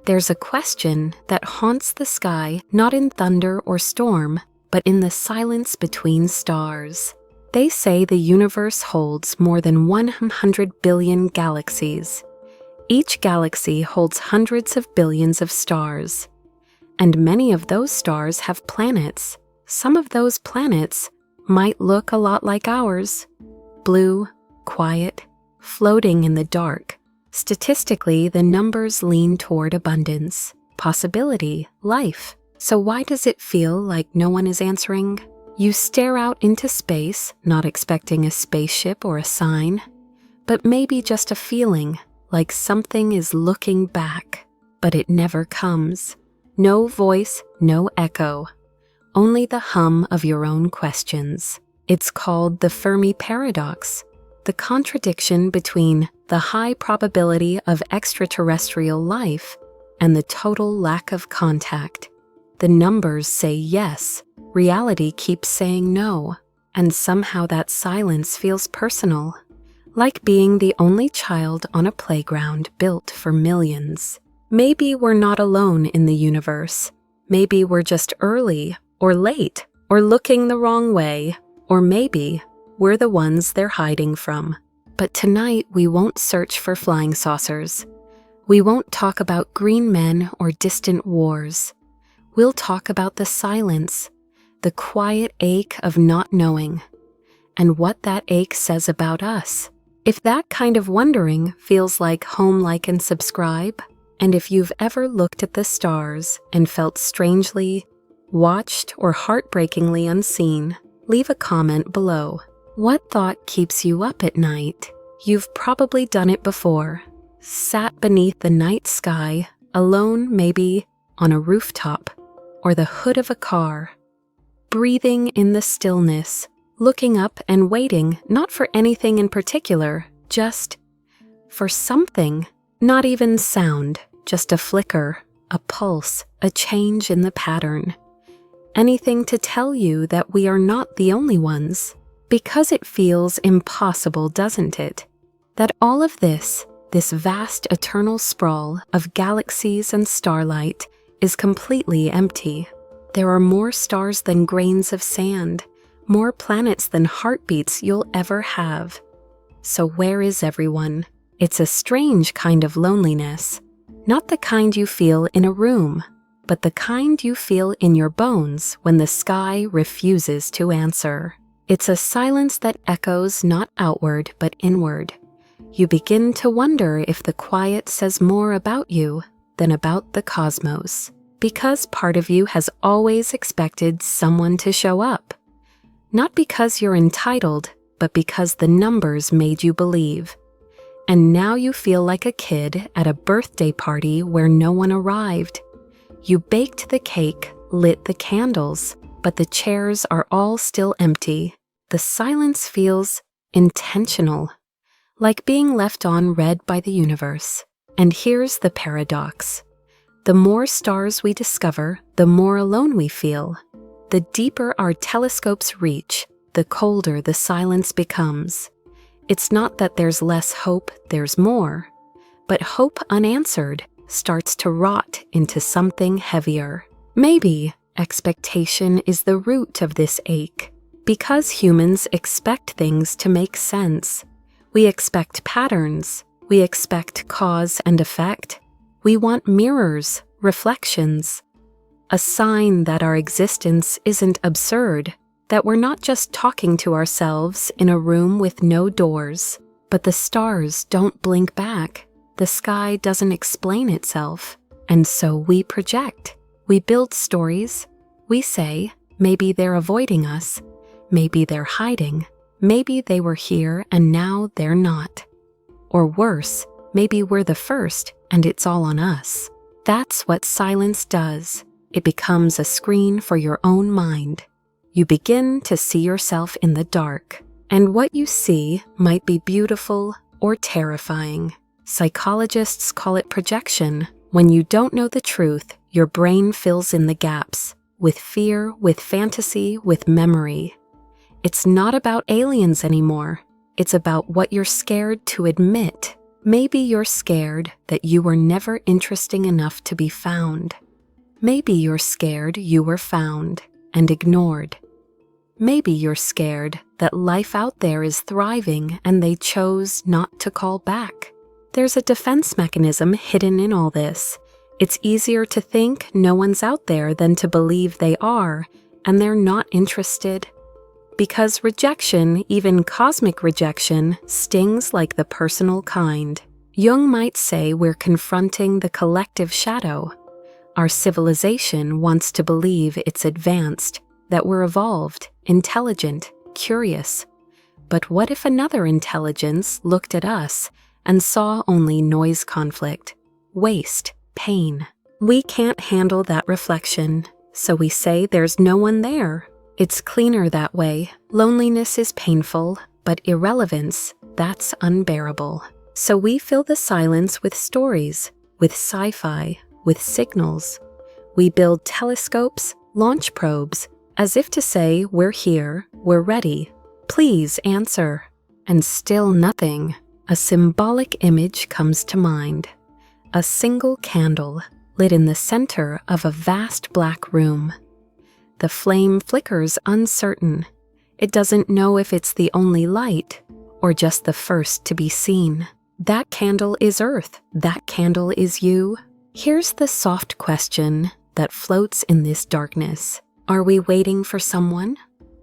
There's a question that haunts the sky not in thunder or storm, but in the silence between stars. They say the universe holds more than 100 billion galaxies. Each galaxy holds hundreds of billions of stars. And many of those stars have planets. Some of those planets might look a lot like ours. Blue, quiet, floating in the dark. Statistically, the numbers lean toward abundance, possibility, life. So why does it feel like no one is answering? You stare out into space, not expecting a spaceship or a sign, but maybe just a feeling like something is looking back, but it never comes. No voice, no echo, only the hum of your own questions. It's called the Fermi Paradox, the contradiction between the high probability of extraterrestrial life and the total lack of contact. The numbers say yes, reality keeps saying no, and somehow that silence feels personal, like being the only child on a playground built for millions. Maybe we're not alone in the universe. Maybe we're just early or late or looking the wrong way, or maybe we're the ones they're hiding from. But tonight we won't search for flying saucers. We won't talk about green men or distant wars. We'll talk about the silence, the quiet ache of not knowing, and what that ache says about us. If that kind of wondering feels like home, like, and subscribe, and if you've ever looked at the stars and felt strangely watched or heartbreakingly unseen, leave a comment below. What thought keeps you up at night? You've probably done it before. Sat beneath the night sky, alone maybe on a rooftop or the hood of a car, breathing in the stillness, looking up and waiting not for anything in particular, just for something. Not even sound, just a flicker, a pulse, a change in the pattern. Anything to tell you that we are not the only ones. Because it feels impossible, doesn't it? That all of this vast eternal sprawl of galaxies and starlight is completely empty. There are more stars than grains of sand, more planets than heartbeats you'll ever have. So where is everyone? It's a strange kind of loneliness. Not the kind you feel in a room, but the kind you feel in your bones when the sky refuses to answer. It's a silence that echoes not outward but inward. You begin to wonder if the quiet says more about you than about the cosmos, because part of you has always expected someone to show up. Not because you're entitled, but because the numbers made you believe. And now you feel like a kid at a birthday party where no one arrived. You baked the cake, lit the candles, but the chairs are all still empty. The silence feels intentional, like being left on red by the universe. And here's the paradox. The more stars we discover, the more alone we feel. The deeper our telescopes reach, the colder the silence becomes. It's not that there's less hope, there's more. But hope unanswered starts to rot into something heavier. Maybe expectation is the root of this ache. Because humans expect things to make sense. We expect patterns. We expect cause and effect. We want mirrors, reflections. A sign that our existence isn't absurd, that we're not just talking to ourselves in a room with no doors, but the stars don't blink back. The sky doesn't explain itself. And so we project. We build stories. We say, maybe they're avoiding us. Maybe they're hiding. Maybe they were here and now they're not. Or worse, maybe we're the first and it's all on us. That's what silence does. It becomes a screen for your own mind. You begin to see yourself in the dark, and what you see might be beautiful or terrifying. Psychologists call it projection. When you don't know the truth, your brain fills in the gaps with fear, with fantasy, with memory. It's not about aliens anymore. It's about what you're scared to admit. Maybe you're scared that you were never interesting enough to be found. Maybe you're scared you were found and ignored. Maybe you're scared that life out there is thriving and they chose not to call back. There's a defense mechanism hidden in all this. It's easier to think no one's out there than to believe they are, and they're not interested. Because rejection, even cosmic rejection, stings like the personal kind. Jung might say we're confronting the collective shadow. Our civilization wants to believe it's advanced, that we're evolved, intelligent, curious. But what if another intelligence looked at us and saw only noise, conflict, waste, pain? We can't handle that reflection, so we say there's no one there. It's cleaner that way. Loneliness is painful, but irrelevance, that's unbearable. So we fill the silence with stories, with sci-fi, with signals. We build telescopes, launch probes, as if to say we're here, we're ready. Please answer. And still nothing. A symbolic image comes to mind. A single candle lit in the center of a vast black room. The flame flickers uncertain. It doesn't know if it's the only light or just the first to be seen. That candle is Earth. That candle is you. Here's the soft question that floats in this darkness. Are we waiting for someone?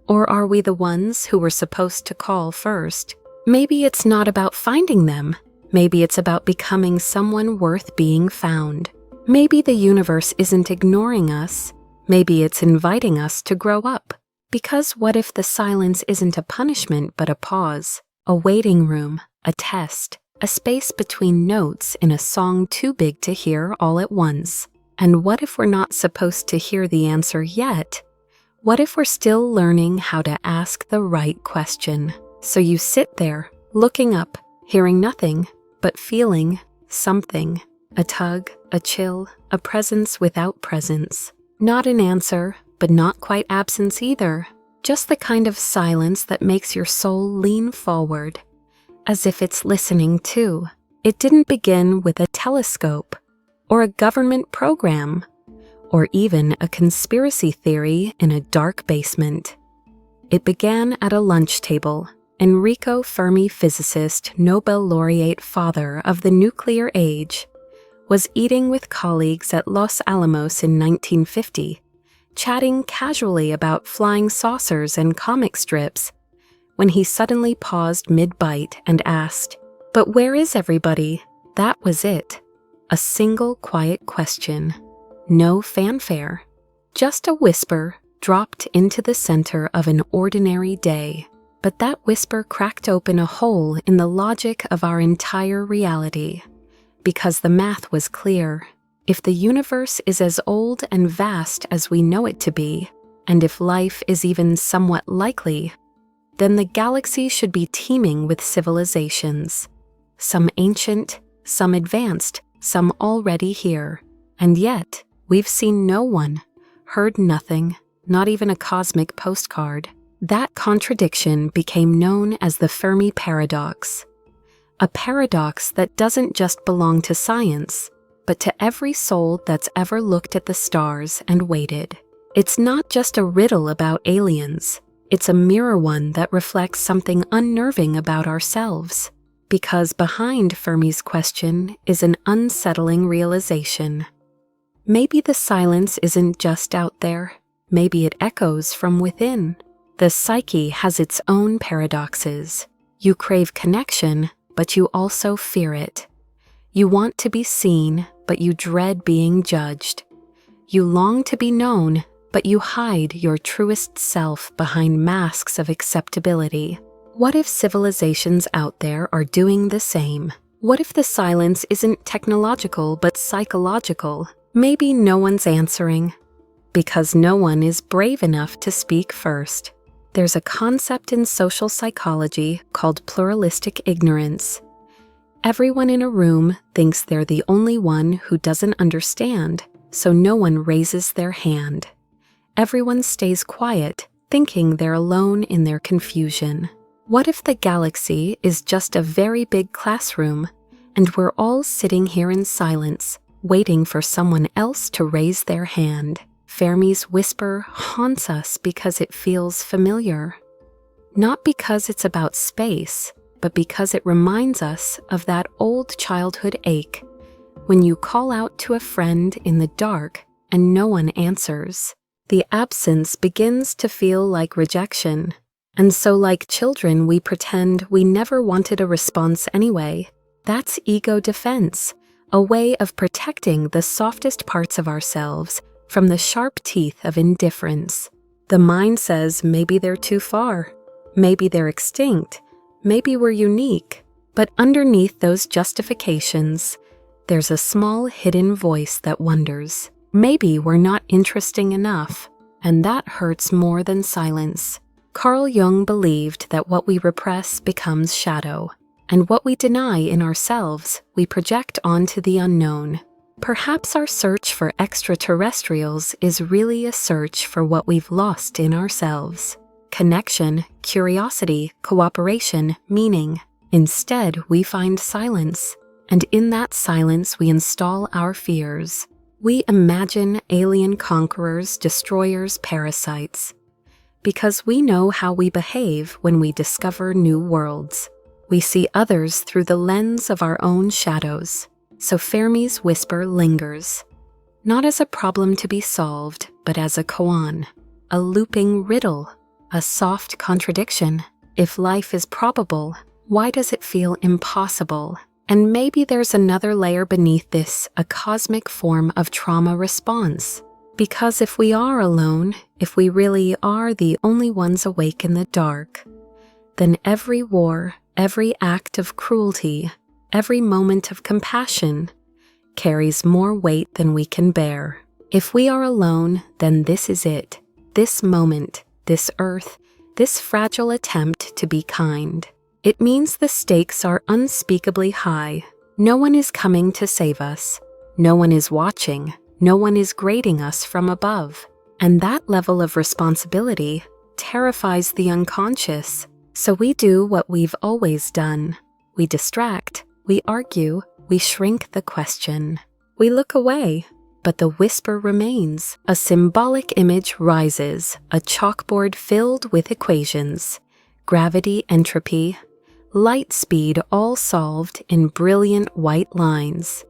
Or are we the ones who were supposed to call first? Maybe it's not about finding them. Maybe it's about becoming someone worth being found. Maybe the universe isn't ignoring us. Maybe it's inviting us to grow up. Because what if the silence isn't a punishment but a pause? A waiting room, a test, a space between notes in a song too big to hear all at once. And what if we're not supposed to hear the answer yet? What if we're still learning how to ask the right question? So you sit there, looking up, hearing nothing, but feeling something. A tug, a chill, a presence without presence. Not an answer, but not quite absence either. Just the kind of silence that makes your soul lean forward, as if it's listening too. It didn't begin with a telescope, or a government program, or even a conspiracy theory in a dark basement. It began at a lunch table. Enrico Fermi, physicist, Nobel laureate, father of the nuclear age, was eating with colleagues at Los Alamos in 1950, chatting casually about flying saucers and comic strips, when he suddenly paused mid-bite and asked, "But where is everybody?" That was it. A single quiet question. No fanfare. Just a whisper dropped into the center of an ordinary day. But that whisper cracked open a hole in the logic of our entire reality. Because the math was clear. If the universe is as old and vast as we know it to be, and if life is even somewhat likely, then the galaxy should be teeming with civilizations. Some ancient, some advanced, some already here. And yet, we've seen no one, heard nothing, not even a cosmic postcard. That contradiction became known as the Fermi Paradox. A paradox that doesn't just belong to science, but to every soul that's ever looked at the stars and waited. It's not just a riddle about aliens. It's a mirror one that reflects something unnerving about ourselves. Because behind Fermi's question is an unsettling realization. Maybe the silence isn't just out there. Maybe it echoes from within. The psyche has its own paradoxes. You crave connection, but you also fear it. You want to be seen, but you dread being judged. You long to be known, but you hide your truest self behind masks of acceptability. What if civilizations out there are doing the same? What if the silence isn't technological but psychological? Maybe no one's answering, because no one is brave enough to speak first. There's a concept in social psychology called pluralistic ignorance. Everyone in a room thinks they're the only one who doesn't understand, so no one raises their hand. Everyone stays quiet, thinking they're alone in their confusion. What if the galaxy is just a very big classroom, and we're all sitting here in silence, waiting for someone else to raise their hand. Fermi's whisper haunts us because it feels familiar. Not because it's about space, but because it reminds us of that old childhood ache when you call out to a friend in the dark and no one answers. The absence begins to feel like rejection, and so like children we pretend we never wanted a response anyway. That's ego defense, a way of protecting the softest parts of ourselves from the sharp teeth of indifference. The mind says maybe they're too far, maybe they're extinct, maybe we're unique, but underneath those justifications, there's a small hidden voice that wonders, maybe we're not interesting enough, and that hurts more than silence. Carl Jung believed that what we repress becomes shadow, and what we deny in ourselves we project onto the unknown. Perhaps our search for extraterrestrials is really a search for what we've lost in ourselves. Connection, curiosity, cooperation, meaning. Instead, we find silence, and in that silence we install our fears. We imagine alien conquerors, destroyers, parasites, because we know how we behave when we discover new worlds. We see others through the lens of our own shadows. So Fermi's whisper lingers, not as a problem to be solved, but as a koan, a looping riddle, a soft contradiction. If life is probable, why does it feel impossible? And maybe there's another layer beneath this, a cosmic form of trauma response. Because if we are alone, if we really are the only ones awake in the dark, then every war, every act of cruelty, every moment of compassion carries more weight than we can bear. If we are alone, then this is it. This moment, this earth, this fragile attempt to be kind. It means the stakes are unspeakably high. No one is coming to save us. No one is watching. No one is grading us from above. And that level of responsibility terrifies the unconscious. So we do what we've always done. We distract. We argue, we shrink the question. We look away, but the whisper remains. A symbolic image rises, a chalkboard filled with equations, gravity, entropy, light speed, all solved in brilliant white lines.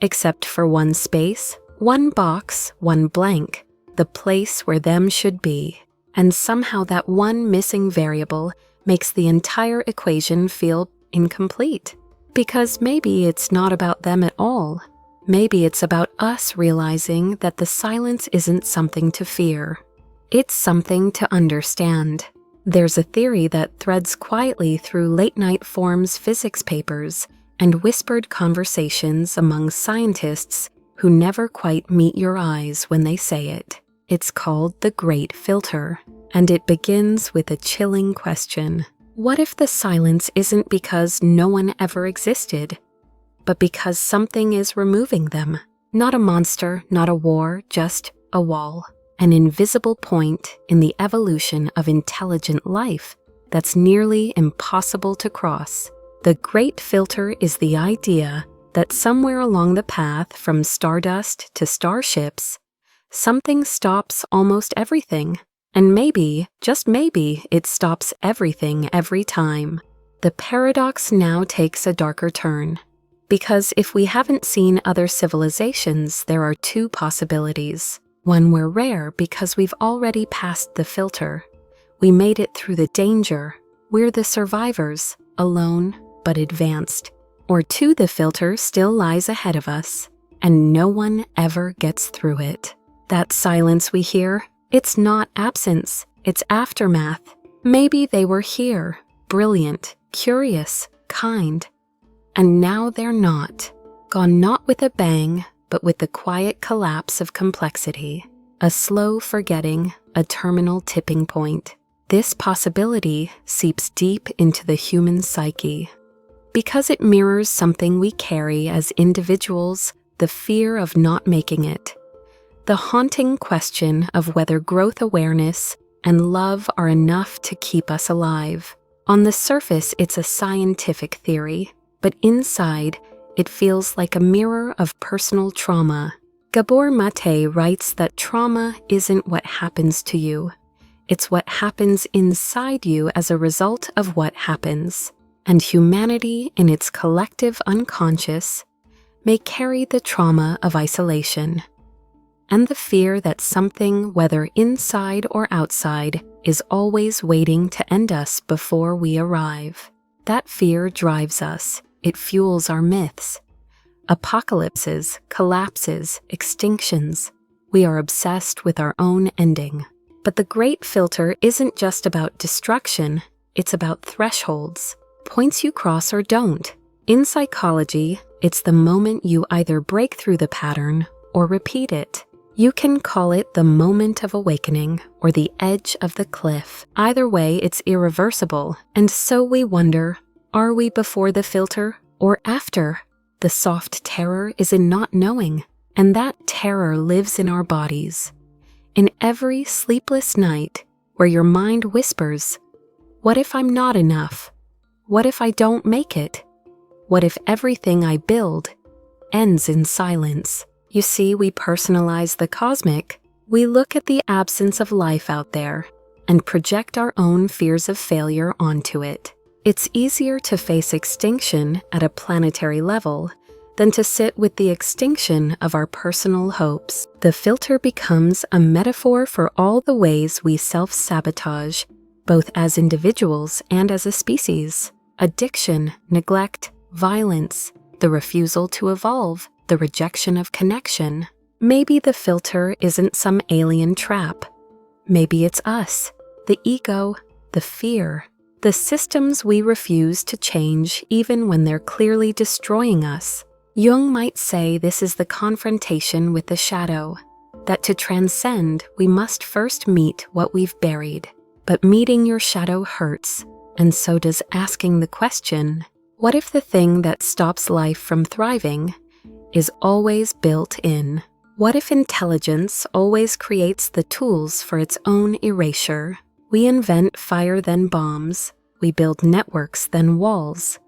Except for one space, one box, one blank, the place where them should be. And somehow that one missing variable makes the entire equation feel incomplete. Because maybe it's not about them at all. Maybe it's about us realizing that the silence isn't something to fear. It's something to understand. There's a theory that threads quietly through late-night forms physics papers and whispered conversations among scientists who never quite meet your eyes when they say it. It's called the Great Filter, and it begins with a chilling question. What if the silence isn't because no one ever existed, but because something is removing them? Not a monster, not a war, just a wall, an invisible point in the evolution of intelligent life that's nearly impossible to cross. The Great Filter is the idea that somewhere along the path from stardust to starships, something stops almost everything. And maybe, just maybe, it stops everything every time. The paradox now takes a darker turn. Because if we haven't seen other civilizations, there are two possibilities. One, we're rare because we've already passed the filter. We made it through the danger. We're the survivors, alone but advanced. Or two, the filter still lies ahead of us, and no one ever gets through it. That silence we hear, it's not absence, it's aftermath. Maybe they were here, brilliant, curious, kind, and now they're not. Gone not with a bang, but with the quiet collapse of complexity. A slow forgetting, a terminal tipping point. This possibility seeps deep into the human psyche. Because it mirrors something we carry as individuals, the fear of not making it. The haunting question of whether growth awareness and love are enough to keep us alive. On the surface, it's a scientific theory, but inside, it feels like a mirror of personal trauma. Gabor Mate writes that trauma isn't what happens to you. It's what happens inside you as a result of what happens. And humanity, in its collective unconscious, may carry the trauma of isolation and the fear that something, whether inside or outside, is always waiting to end us before we arrive. That fear drives us. It fuels our myths. Apocalypses, collapses, extinctions. We are obsessed with our own ending. But the great filter isn't just about destruction, it's about thresholds, points you cross or don't. In psychology, it's the moment you either break through the pattern or repeat it. You can call it the moment of awakening or the edge of the cliff. Either way, it's irreversible. And so we wonder, are we before the filter or after? The soft terror is in not knowing, and that terror lives in our bodies. In every sleepless night where your mind whispers, what if I'm not enough? What if I don't make it? What if everything I build ends in silence? You see, we personalize the cosmic. We look at the absence of life out there and project our own fears of failure onto it. It's easier to face extinction at a planetary level than to sit with the extinction of our personal hopes. The filter becomes a metaphor for all the ways we self-sabotage, both as individuals and as a species. Addiction, neglect, violence, the refusal to evolve, the rejection of connection. Maybe the filter isn't some alien trap. Maybe it's us, the ego, the fear, the systems we refuse to change even when they're clearly destroying us. Jung might say this is the confrontation with the shadow, that to transcend, we must first meet what we've buried. But meeting your shadow hurts, and so does asking the question, what if the thing that stops life from thriving is always built in? What if intelligence always creates the tools for its own erasure? We invent fire then bombs, we build networks then walls.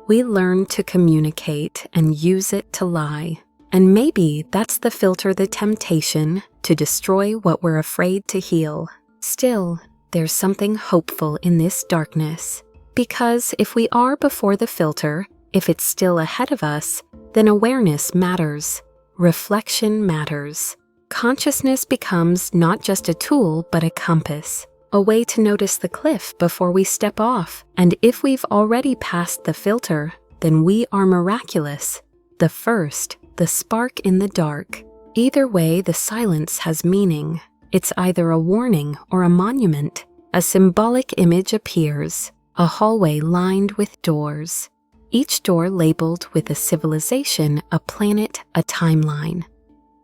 We learn to communicate and use it to lie. And maybe that's the filter, the temptation to destroy what we're afraid to heal. Still, there's something hopeful in this darkness. Because if we are before the filter, if it's still ahead of us, then awareness matters. Reflection matters. Consciousness becomes not just a tool, but a compass. A way to notice the cliff before we step off. And if we've already passed the filter, then we are miraculous. The first, the spark in the dark. Either way, the silence has meaning. It's either a warning or a monument. A symbolic image appears, a hallway lined with doors. Each door labeled with a civilization, a planet, a timeline.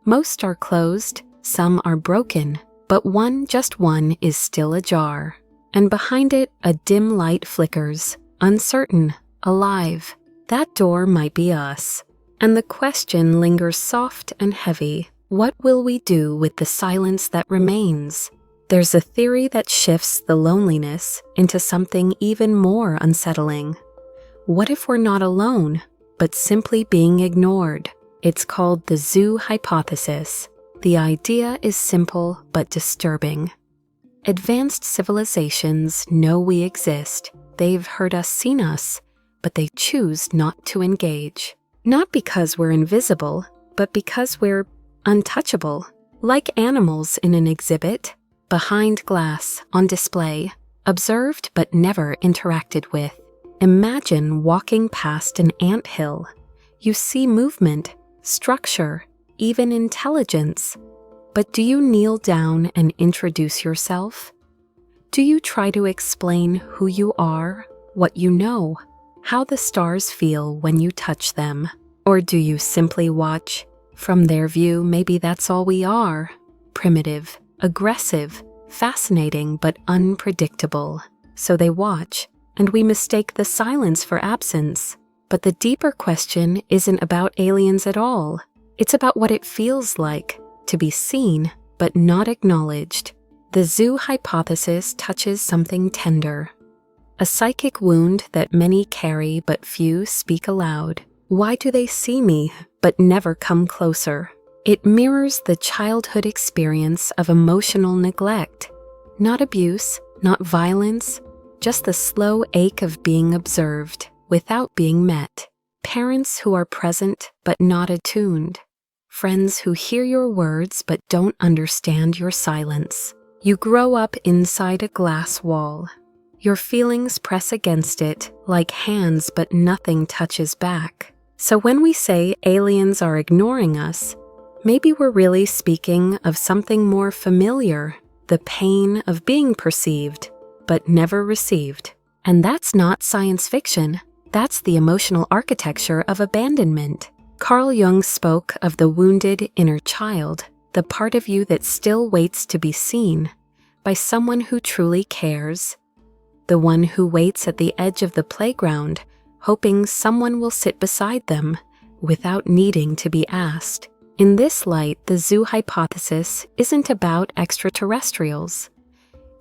Most are closed, some are broken, but one, just one, is still ajar. And behind it, a dim light flickers, uncertain, alive. That door might be us. And the question lingers soft and heavy. What will we do with the silence that remains? There's a theory that shifts the loneliness into something even more unsettling. What if we're not alone, but simply being ignored? It's called the zoo hypothesis. The idea is simple but disturbing. Advanced civilizations know we exist. They've heard us, seen us, but they choose not to engage. Not because we're invisible, but because we're untouchable. Like animals in an exhibit, behind glass, on display, observed but never interacted with. Imagine walking past an anthill. You see movement, structure, even intelligence. But do you kneel down and introduce yourself? Do you try to explain who you are, what you know, how the stars feel when you touch them? Or do you simply watch? From their view, maybe that's all we are. Primitive, aggressive, fascinating but unpredictable. So they watch, and we mistake the silence for absence. But the deeper question isn't about aliens at all. It's about what it feels like to be seen but not acknowledged. The zoo hypothesis touches something tender. a psychic wound that many carry but few speak aloud. Why do they see me but never come closer? It mirrors the childhood experience of emotional neglect. Not abuse, not violence, just the slow ache of being observed without being met. Parents who are present but not attuned. Friends who hear your words but don't understand your silence. You grow up inside a glass wall. Your feelings press against it like hands, but nothing touches back. So when we say aliens are ignoring us, maybe we're really speaking of something more familiar, the pain of being perceived, but never received. And that's not science fiction. That's the emotional architecture of abandonment. Carl Jung spoke of the wounded inner child, the part of you that still waits to be seen by someone who truly cares, the one who waits at the edge of the playground, hoping someone will sit beside them without needing to be asked. In this light, the zoo hypothesis isn't about extraterrestrials.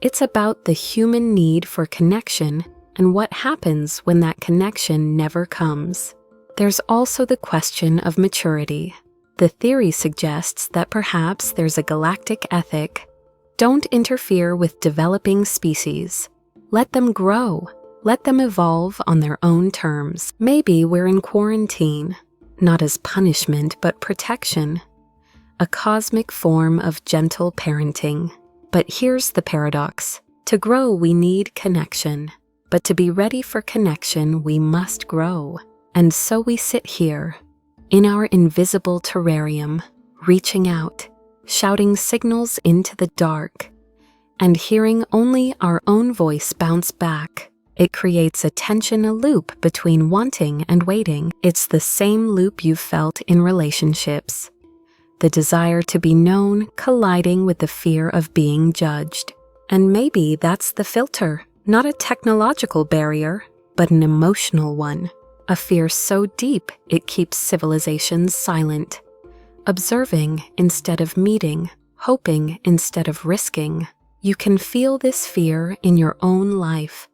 It's about the human need for connection and what happens when that connection never comes. There's also the question of maturity. The theory suggests that perhaps there's a galactic ethic. Don't interfere with developing species. Let them grow. Let them evolve on their own terms. Maybe we're in quarantine, not as punishment but protection, a cosmic form of gentle parenting. But here's the paradox. To grow, we need connection. But to be ready for connection, we must grow. And so we sit here, in our invisible terrarium, reaching out, shouting signals into the dark, and hearing only our own voice bounce back. It creates a tension, a loop between wanting and waiting. It's the same loop you've felt in relationships. The desire to be known colliding with the fear of being judged. And maybe that's the filter. Not a technological barrier, but an emotional one. A fear so deep it keeps civilizations silent. Observing instead of meeting, hoping instead of risking. You can feel this fear in your own life.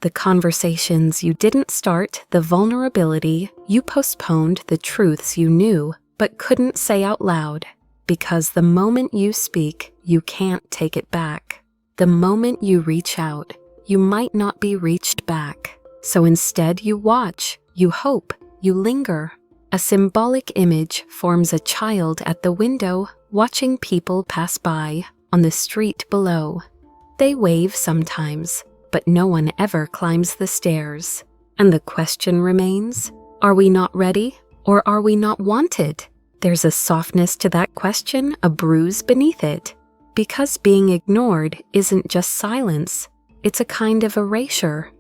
The conversations you didn't start, the vulnerability you postponed, the truths you knew but couldn't say out loud. Because the moment you speak, you can't take it back. The moment you reach out, you might not be reached back. So instead you watch, you hope, you linger. A symbolic image forms a child at the window watching people pass by on the street below. They wave sometimes, but no one ever climbs the stairs. And the question remains, are we not ready or are we not wanted? There's a softness to that question, a bruise beneath it. Because being ignored isn't just silence. It's a kind of erasure.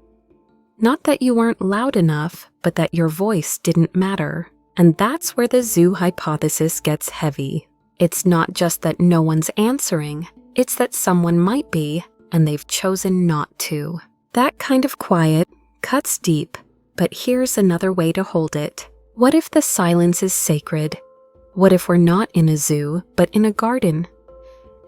Not that you weren't loud enough, but that your voice didn't matter. And that's where the zoo hypothesis gets heavy. It's not just that no one's answering, it's that someone might be, and they've chosen not to. That kind of quiet cuts deep, but here's another way to hold it. What if the silence is sacred? What if we're not in a zoo, but in a garden?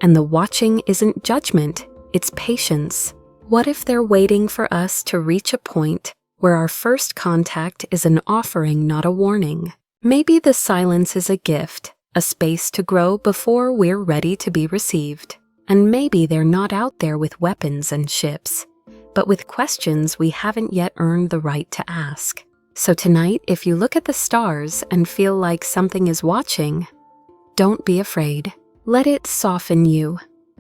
And the watching isn't judgment, it's patience. What if they're waiting for us to reach a point where our first contact is an offering, not a warning? Maybe the silence is a gift, a space to grow before we're ready to be received. And maybe they're not out there with weapons and ships, but with questions we haven't yet earned the right to ask. So tonight, if you look at the stars and feel like something is watching, don't be afraid. Let it soften you.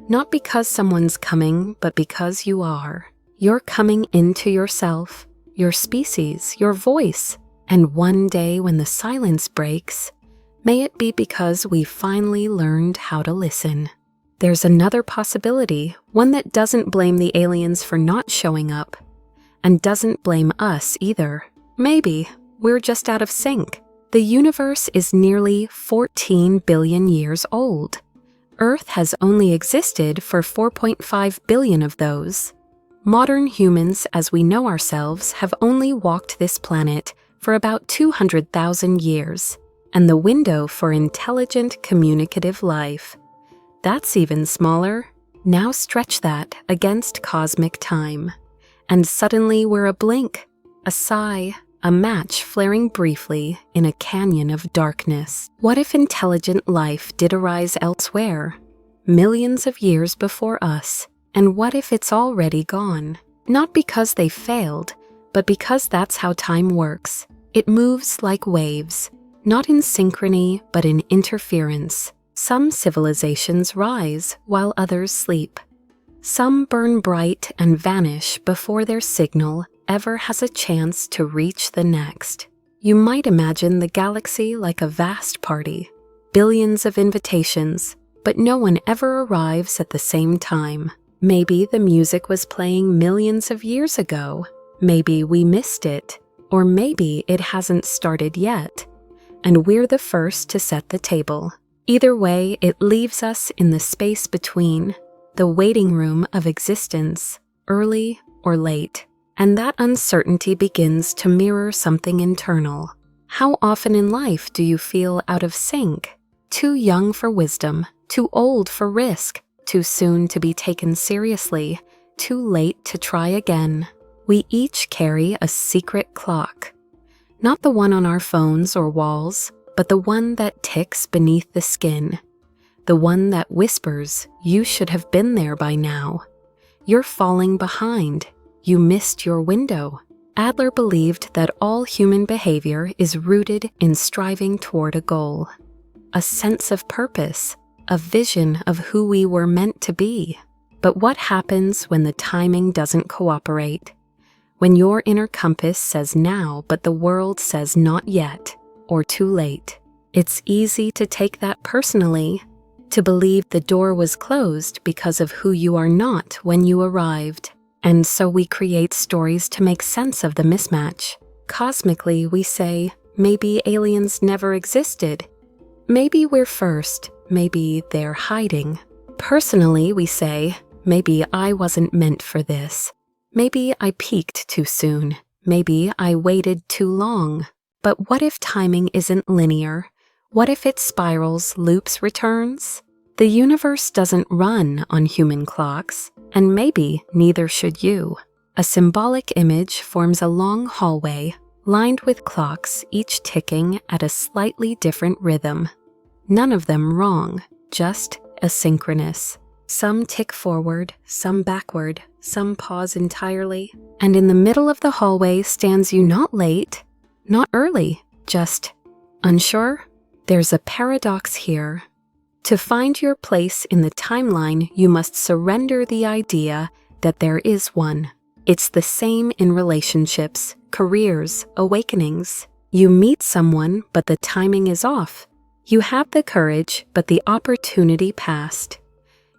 Not because someone's coming, but because you are. You're coming into yourself, your species, your voice. And one day when the silence breaks, may it be because we finally learned how to listen. There's another possibility, one that doesn't blame the aliens for not showing up, and doesn't blame us either. Maybe we're just out of sync. The universe is nearly 14 billion years old. Earth has only existed for 4.5 billion of those. Modern humans, as we know ourselves, have only walked this planet for about 200,000 years, and the window for intelligent, communicative life, that's even smaller. Now stretch that against cosmic time, and suddenly we're a blink, a sigh, a match flaring briefly in a canyon of darkness. What if intelligent life did arise elsewhere, millions of years before us, and what if it's already gone? Not because they failed, but because that's how time works. It moves like waves, not in synchrony, but in interference. Some civilizations rise while others sleep. Some burn bright and vanish before their signal ever has a chance to reach the next. You might imagine the galaxy like a vast party, billions of invitations, but no one ever arrives at the same time. Maybe the music was playing millions of years ago. Maybe we missed it, or maybe it hasn't started yet, and we're the first to set the table. Either way, it leaves us in the space between, the waiting room of existence, early or late. And that uncertainty begins to mirror something internal. How often in life do you feel out of sync? Too young for wisdom, too old for risk, too soon to be taken seriously, too late to try again. We each carry a secret clock. Not the one on our phones or walls, but the one that ticks beneath the skin. The one that whispers, "You should have been there by now. You're falling behind. You missed your window." Adler believed that all human behavior is rooted in striving toward a goal, a sense of purpose, a vision of who we were meant to be. But what happens when the timing doesn't cooperate? When your inner compass says now, but the world says not yet, or too late? It's easy to take that personally, to believe the door was closed because of who you are not when you arrived. And so we create stories to make sense of the mismatch. Cosmically, we say, maybe aliens never existed. Maybe we're first, maybe they're hiding. Personally, we say, maybe I wasn't meant for this. Maybe I peaked too soon. Maybe I waited too long. But what if timing isn't linear? What if it spirals, loops, returns? The universe doesn't run on human clocks, and maybe neither should you. A symbolic image forms a long hallway, lined with clocks, each ticking at a slightly different rhythm. None of them wrong, just asynchronous. Some tick forward, some backward, some pause entirely. And in the middle of the hallway stands you not late, not early, just unsure. There's a paradox here. To find your place in the timeline, you must surrender the idea that there is one. It's the same in relationships, careers, awakenings. You meet someone, but the timing is off. You have the courage, but the opportunity passed.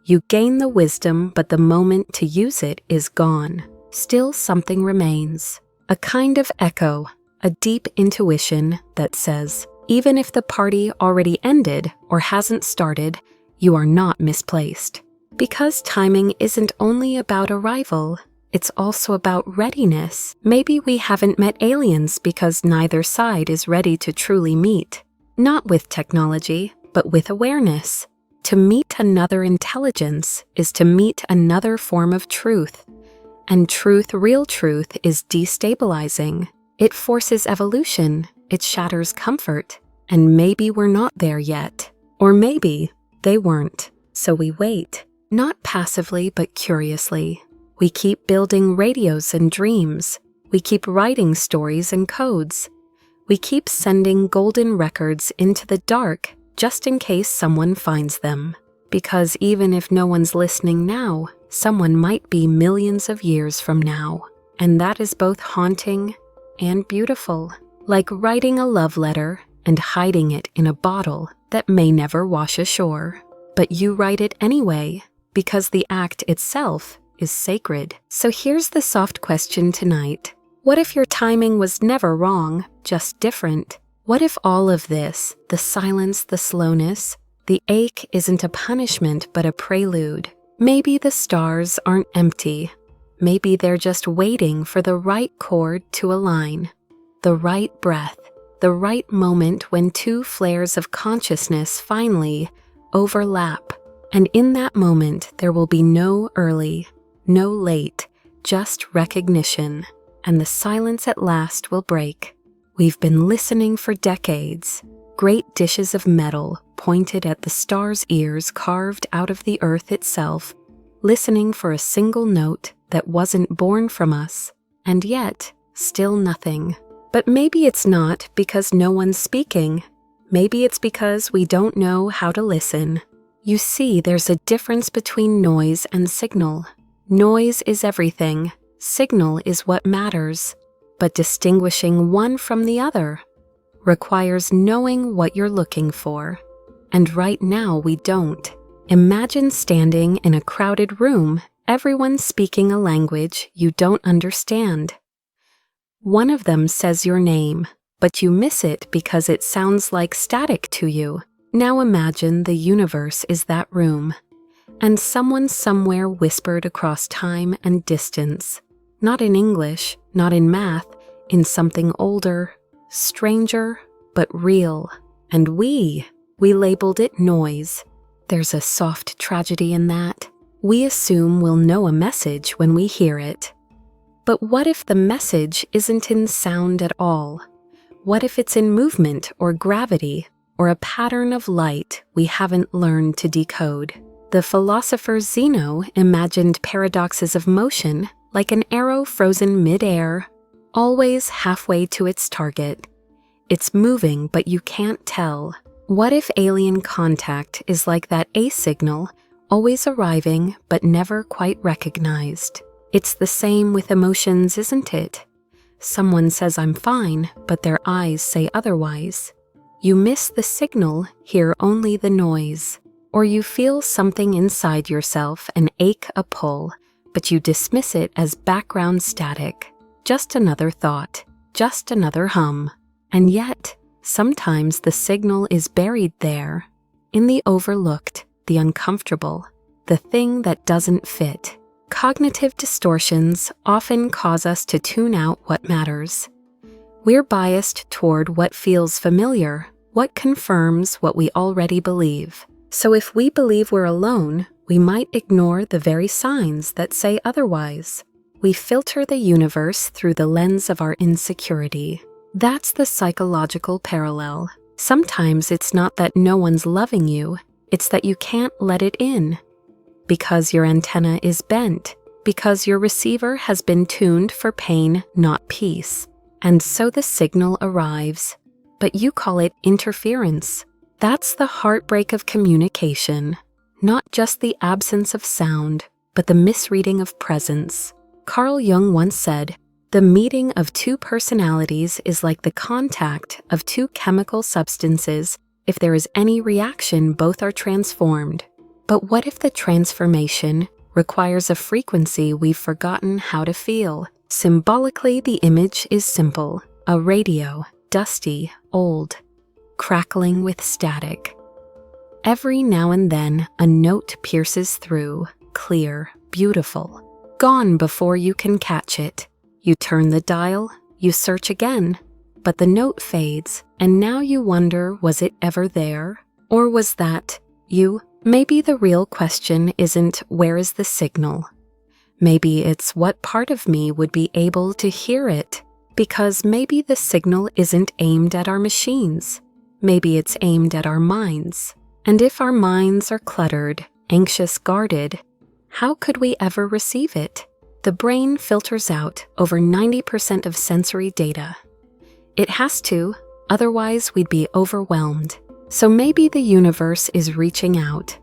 You gain the wisdom, but the moment to use it is gone. Still something remains. A kind of echo, a deep intuition that says, even if the party already ended or hasn't started, you are not misplaced. Because timing isn't only about arrival, it's also about readiness. Maybe we haven't met aliens because neither side is ready to truly meet. Not with technology, but with awareness. To meet another intelligence is to meet another form of truth. And truth, real truth, is destabilizing. It forces evolution. It shatters comfort. And maybe we're not there yet. Or maybe they weren't. So we wait. Not passively, but curiously. We keep building radios and dreams. We keep writing stories and codes. We keep sending golden records into the dark just in case someone finds them. Because even if no one's listening now, someone might be millions of years from now. And that is both haunting and beautiful. Like writing a love letter and hiding it in a bottle that may never wash ashore. But you write it anyway, because the act itself is sacred. So here's the soft question tonight. What if your timing was never wrong, just different? What if all of this, the silence, the slowness, the ache isn't a punishment but a prelude? Maybe the stars aren't empty. Maybe they're just waiting for the right chord to align, the right breath, the right moment when two flares of consciousness finally overlap. And in that moment, there will be no early, no late, just recognition, and the silence at last will break. We've been listening for decades, great dishes of metal pointed at the stars' ears carved out of the earth itself, listening for a single note that wasn't born from us, and yet, still nothing. But maybe it's not because no one's speaking. Maybe it's because we don't know how to listen. You see, there's a difference between noise and signal. Noise is everything. Signal is what matters. But distinguishing one from the other requires knowing what you're looking for. And right now we don't. Imagine standing in a crowded room, everyone speaking a language you don't understand. One of them says your name, but you miss it because it sounds like static to you. Now imagine the universe is that room, and someone somewhere whispered across time and distance, not in English, not in math, in something older, stranger, but real. And we labeled it noise. There's a soft tragedy in that. We assume we'll know a message when we hear it. But what if the message isn't in sound at all? What if it's in movement or gravity or a pattern of light we haven't learned to decode? The philosopher Zeno imagined paradoxes of motion like an arrow frozen mid-air, always halfway to its target. It's moving, but you can't tell. What if alien contact is like that A signal, always arriving but never quite recognized? It's the same with emotions, isn't it? Someone says I'm fine, but their eyes say otherwise. You miss the signal, hear only the noise. Or you feel something inside yourself, an ache, a pull, but you dismiss it as background static. Just another thought, just another hum. And yet, sometimes the signal is buried there, in the overlooked, the uncomfortable, the thing that doesn't fit. Cognitive distortions often cause us to tune out what matters. We're biased toward what feels familiar, what confirms what we already believe. So if we believe we're alone, we might ignore the very signs that say otherwise. We filter the universe through the lens of our insecurity. That's the psychological parallel. Sometimes it's not that no one's loving you, it's that you can't let it in. Because your antenna is bent, because your receiver has been tuned for pain, not peace. And so the signal arrives, but you call it interference. That's the heartbreak of communication, not just the absence of sound, but the misreading of presence. Carl Jung once said, "The meeting of two personalities is like the contact of two chemical substances. If there is any reaction, both are transformed." But what if the transformation requires a frequency we've forgotten how to feel? Symbolically, the image is simple. A radio, dusty, old, crackling with static. Every now and then, a note pierces through, clear, beautiful, gone before you can catch it. You turn the dial, you search again, but the note fades, and now you wonder, was it ever there? Or was that you? Maybe the real question isn't where is the signal. Maybe it's what part of me would be able to hear it, because maybe the signal isn't aimed at our machines. Maybe it's aimed at our minds. And if our minds are cluttered, anxious, guarded, how could we ever receive it? The brain filters out over 90% of sensory data. It has to, otherwise we'd be overwhelmed. So maybe the universe is reaching out.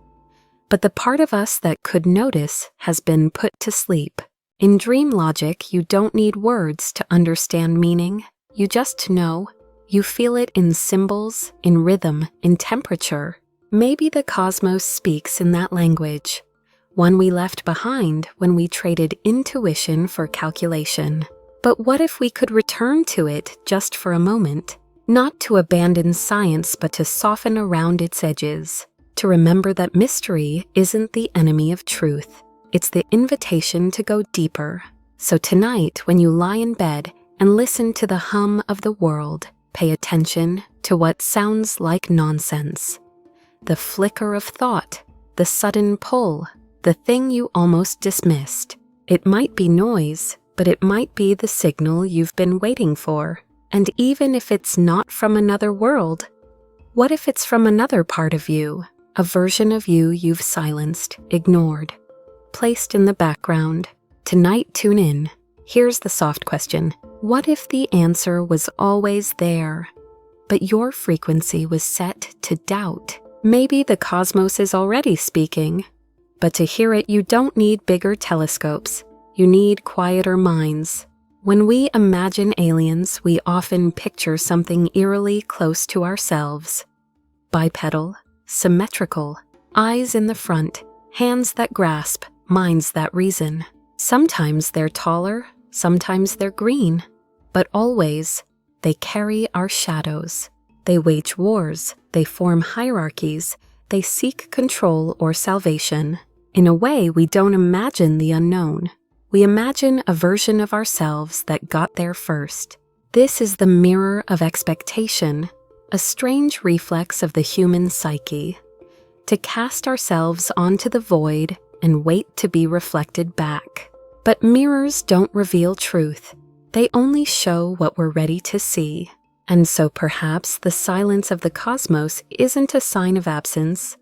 But the part of us that could notice has been put to sleep. In dream logic, you don't need words to understand meaning. You just know. You feel it in symbols, in rhythm, in temperature. Maybe the cosmos speaks in that language, one we left behind when we traded intuition for calculation. But what if we could return to it just for a moment? Not to abandon science, but to soften around its edges. To remember that mystery isn't the enemy of truth. It's the invitation to go deeper. So tonight, when you lie in bed and listen to the hum of the world, pay attention to what sounds like nonsense. The flicker of thought, the sudden pull, the thing you almost dismissed. It might be noise, but it might be the signal you've been waiting for. And even if it's not from another world, what if it's from another part of you, a version of you you've silenced, ignored, placed in the background? Tonight, tune in. Here's the soft question. What if the answer was always there, but your frequency was set to doubt? Maybe the cosmos is already speaking, but to hear it, you don't need bigger telescopes. You need quieter minds. When we imagine aliens, we often picture something eerily close to ourselves. Bipedal, symmetrical, eyes in the front, hands that grasp, minds that reason. Sometimes they're taller, sometimes they're green, but always they carry our shadows. They wage wars, they form hierarchies, they seek control or salvation. In a way, we don't imagine the unknown. We imagine a version of ourselves that got there first. This is the mirror of expectation, a strange reflex of the human psyche, to cast ourselves onto the void and wait to be reflected back. But mirrors don't reveal truth. They only show what we're ready to see. And so perhaps the silence of the cosmos isn't a sign of absence,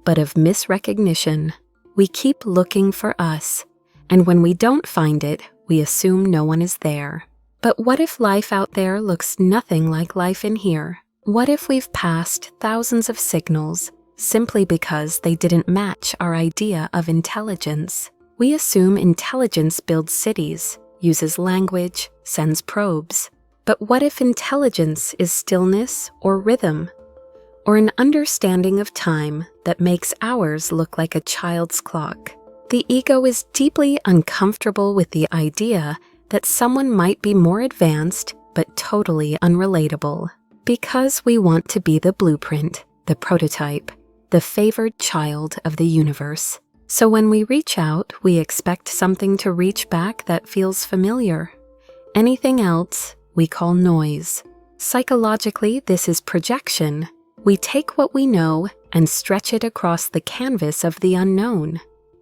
but of misrecognition. We keep looking for us, and when we don't find it, we assume no one is there. But what if life out there looks nothing like life in here? What if we've passed thousands of signals simply because they didn't match our idea of intelligence? We assume intelligence builds cities, uses language, sends probes. But what if intelligence is stillness or rhythm, or an understanding of time that makes ours look like a child's clock? The ego is deeply uncomfortable with the idea that someone might be more advanced but totally unrelatable, because we want to be the blueprint, the prototype, the favored child of the universe. So when we reach out, we expect something to reach back that feels familiar. Anything else we call noise. Psychologically, this is projection. We take what we know and stretch it across the canvas of the unknown.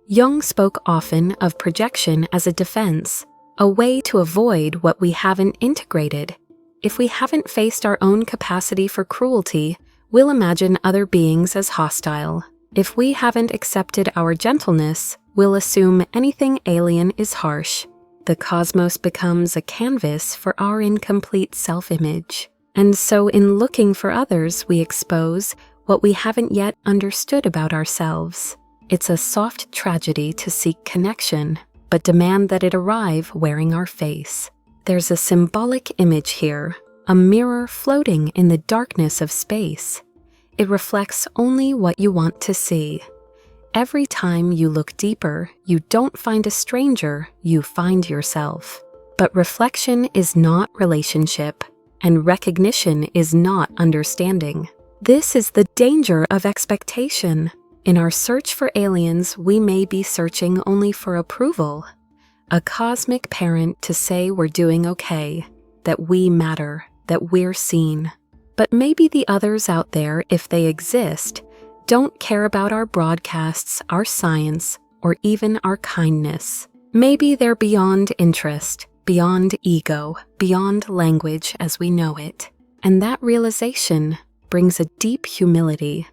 Jung spoke often of projection as a defense, a way to avoid what we haven't integrated. If we haven't faced our own capacity for cruelty, we'll imagine other beings as hostile. If we haven't accepted our gentleness, we'll assume anything alien is harsh. The cosmos becomes a canvas for our incomplete self-image. And so in looking for others, we expose what we haven't yet understood about ourselves. It's a soft tragedy to seek connection, but demand that it arrive wearing our face. There's a symbolic image here, a mirror floating in the darkness of space. It reflects only what you want to see. Every time you look deeper, you don't find a stranger, you find yourself. But reflection is not relationship, and recognition is not understanding. This is the danger of expectation. In our search for aliens, we may be searching only for approval, a cosmic parent to say we're doing okay, that we matter, that we're seen. But maybe the others out there, if they exist, don't care about our broadcasts, our science, or even our kindness. Maybe they're beyond interest, beyond ego, beyond language as we know it. And that realization brings a deep humility,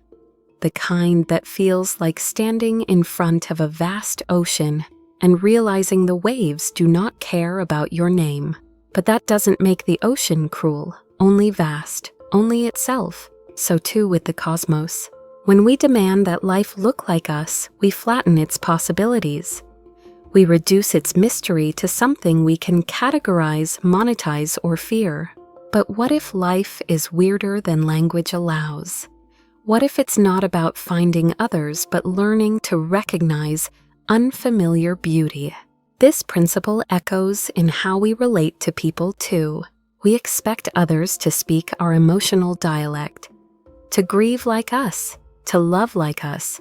the kind that feels like standing in front of a vast ocean and realizing the waves do not care about your name. But that doesn't make the ocean cruel, only vast, only itself. So too with the cosmos. When we demand that life look like us, we flatten its possibilities. We reduce its mystery to something we can categorize, monetize, or fear. But what if life is weirder than language allows? What if it's not about finding others, but learning to recognize unfamiliar beauty? This principle echoes in how we relate to people too. We expect others to speak our emotional dialect, to grieve like us, to love like us,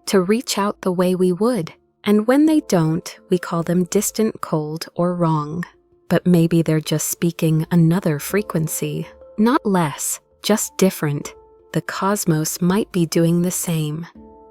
to reach out the way we would. And when they don't, we call them distant, cold, or wrong. But maybe they're just speaking another frequency. Not less, just different. The cosmos might be doing the same.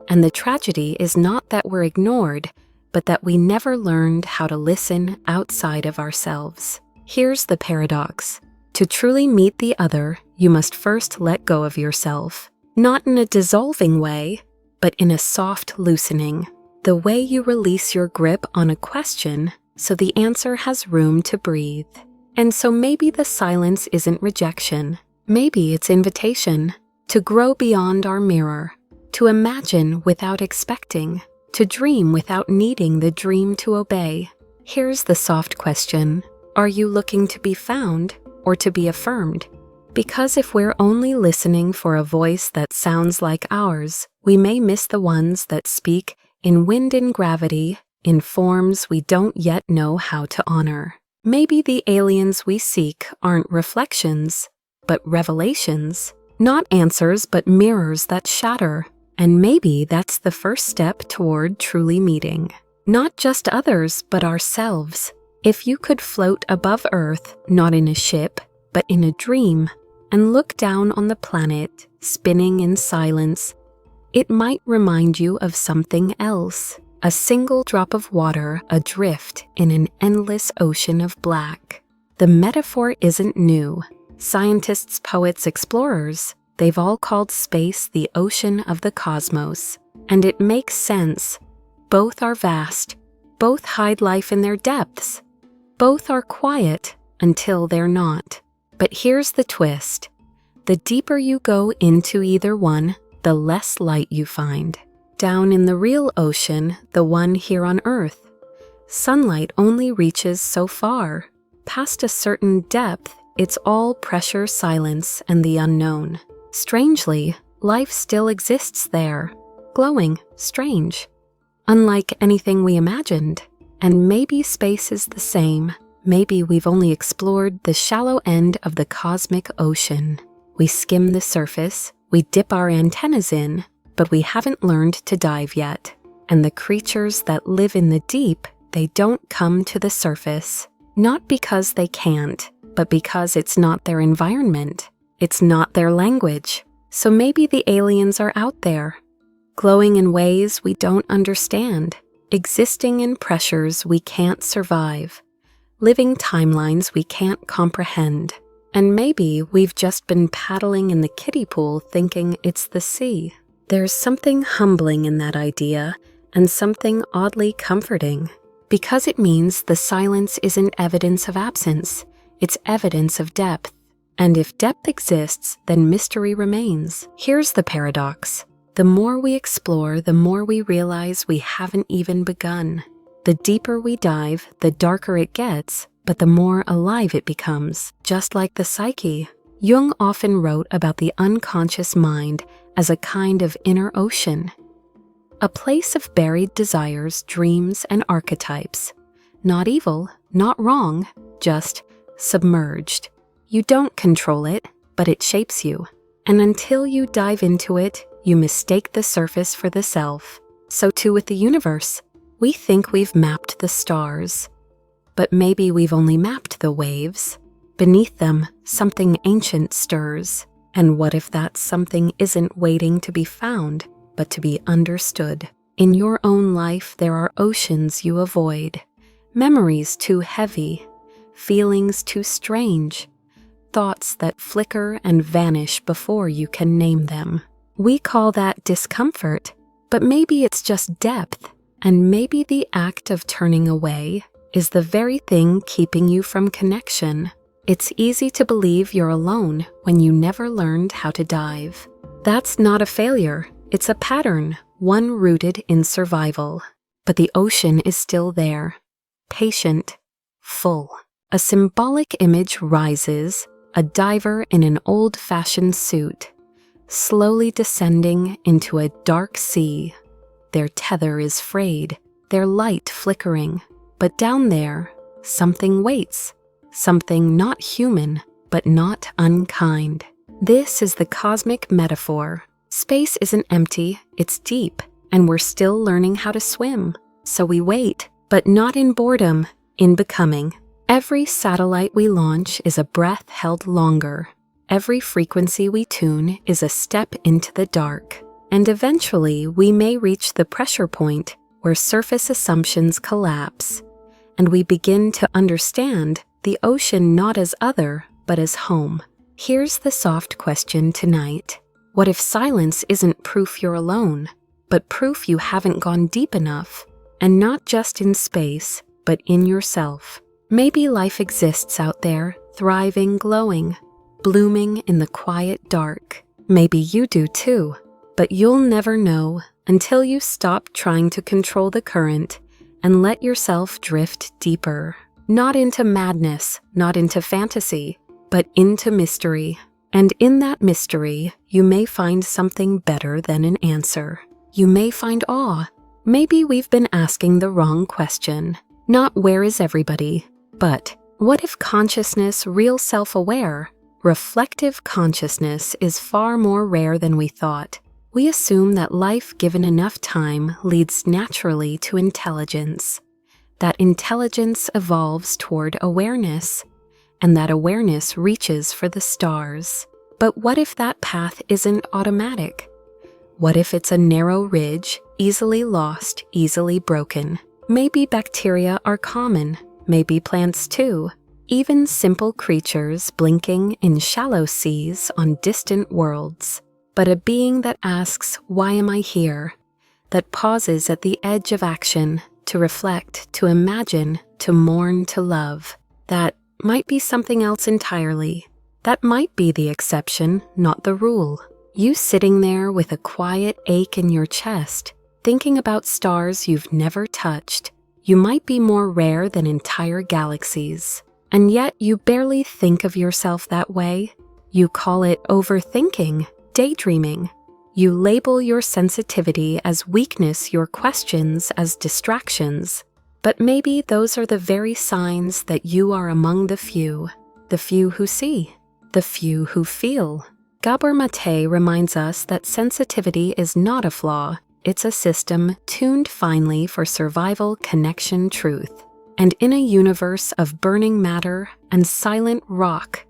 And the tragedy is not that we're ignored, but that we never learned how to listen outside of ourselves. Here's the paradox. To truly meet the other, you must first let go of yourself. Not in a dissolving way, but in a soft loosening. The way you release your grip on a question so the answer has room to breathe. And so maybe the silence isn't rejection. Maybe it's invitation to grow beyond our mirror, to imagine without expecting, to dream without needing the dream to obey. Here's the soft question. Are you looking to be found or to be affirmed? Because if we're only listening for a voice that sounds like ours, we may miss the ones that speak in wind and gravity, in forms we don't yet know how to honor. Maybe the aliens we seek aren't reflections, but revelations. Not answers, but mirrors that shatter. And maybe that's the first step toward truly meeting. Not just others, but ourselves. If you could float above Earth, not in a ship, but in a dream, and look down on the planet, spinning in silence, it might remind you of something else. A single drop of water adrift in an endless ocean of black. The metaphor isn't new. Scientists, poets, explorers, they've all called space the ocean of the cosmos. And it makes sense. Both are vast. Both hide life in their depths. Both are quiet until they're not. But here's the twist. The deeper you go into either one, the less light you find. Down in the real ocean, the one here on Earth, sunlight only reaches so far. Past a certain depth, it's all pressure, silence, and the unknown. Strangely, life still exists there, glowing, strange, unlike anything we imagined. And maybe space is the same. Maybe we've only explored the shallow end of the cosmic ocean. We skim the surface, we dip our antennas in, but we haven't learned to dive yet. And the creatures that live in the deep, they don't come to the surface. Not because they can't, but because it's not their environment. It's not their language. So maybe the aliens are out there, glowing in ways we don't understand, existing in pressures we can't survive, living timelines we can't comprehend. And maybe we've just been paddling in the kiddie pool thinking it's the sea. There's something humbling in that idea, and something oddly comforting, because it means the silence isn't evidence of absence, it's evidence of depth. And if depth exists, then mystery remains. Here's the paradox. The more we explore, the more we realize we haven't even begun. The deeper we dive, the darker it gets, but the more alive it becomes, just like the psyche. Jung often wrote about the unconscious mind as a kind of inner ocean, a place of buried desires, dreams, and archetypes. Not evil, not wrong, just submerged. You don't control it, but it shapes you. And until you dive into it, you mistake the surface for the self. So too with the universe. We think we've mapped the stars, but maybe we've only mapped the waves. Beneath them, something ancient stirs. And what if that something isn't waiting to be found, but to be understood? In your own life, there are oceans you avoid, memories too heavy, feelings too strange, thoughts that flicker and vanish before you can name them. We call that discomfort, but maybe it's just depth, and maybe the act of turning away is the very thing keeping you from connection. It's easy to believe you're alone when you never learned how to dive. That's not a failure, it's a pattern, one rooted in survival. But the ocean is still there, patient, full. A symbolic image rises, a diver in an old-fashioned suit, slowly descending into a dark sea. Their tether is frayed, their light flickering. But down there, something waits. Something not human, but not unkind. This is the cosmic metaphor. Space isn't empty, it's deep, and we're still learning how to swim. So we wait, but not in boredom, in becoming. Every satellite we launch is a breath held longer. Every frequency we tune is a step into the dark. And eventually, we may reach the pressure point where surface assumptions collapse, and we begin to understand the ocean not as other, but as home. Here's the soft question tonight. What if silence isn't proof you're alone, but proof you haven't gone deep enough, and not just in space, but in yourself? Maybe life exists out there, thriving, glowing, blooming in the quiet dark. Maybe you do too, but you'll never know until you stop trying to control the current and let yourself drift deeper. Not into madness, not into fantasy, but into mystery. And in that mystery, you may find something better than an answer. You may find awe. Maybe we've been asking the wrong question. Not where is everybody, but what if consciousness, real self-aware, reflective consciousness is far more rare than we thought? We assume that life, given enough time, leads naturally to intelligence. That intelligence evolves toward awareness, and that awareness reaches for the stars. But what if that path isn't automatic? What if it's a narrow ridge, easily lost, easily broken? Maybe bacteria are common, maybe plants too, even simple creatures blinking in shallow seas on distant worlds. But a being that asks, why am I here? That pauses at the edge of action, to reflect, to imagine, to mourn, to love. That might be something else entirely. That might be the exception, not the rule. You sitting there with a quiet ache in your chest, thinking about stars you've never touched. You might be more rare than entire galaxies. And yet you barely think of yourself that way. You call it overthinking, daydreaming. You label your sensitivity as weakness, your questions as distractions. But maybe those are the very signs that you are among the few who see, the few who feel. Gabor Mate reminds us that sensitivity is not a flaw, it's a system tuned finely for survival, connection, truth. And in a universe of burning matter and silent rock,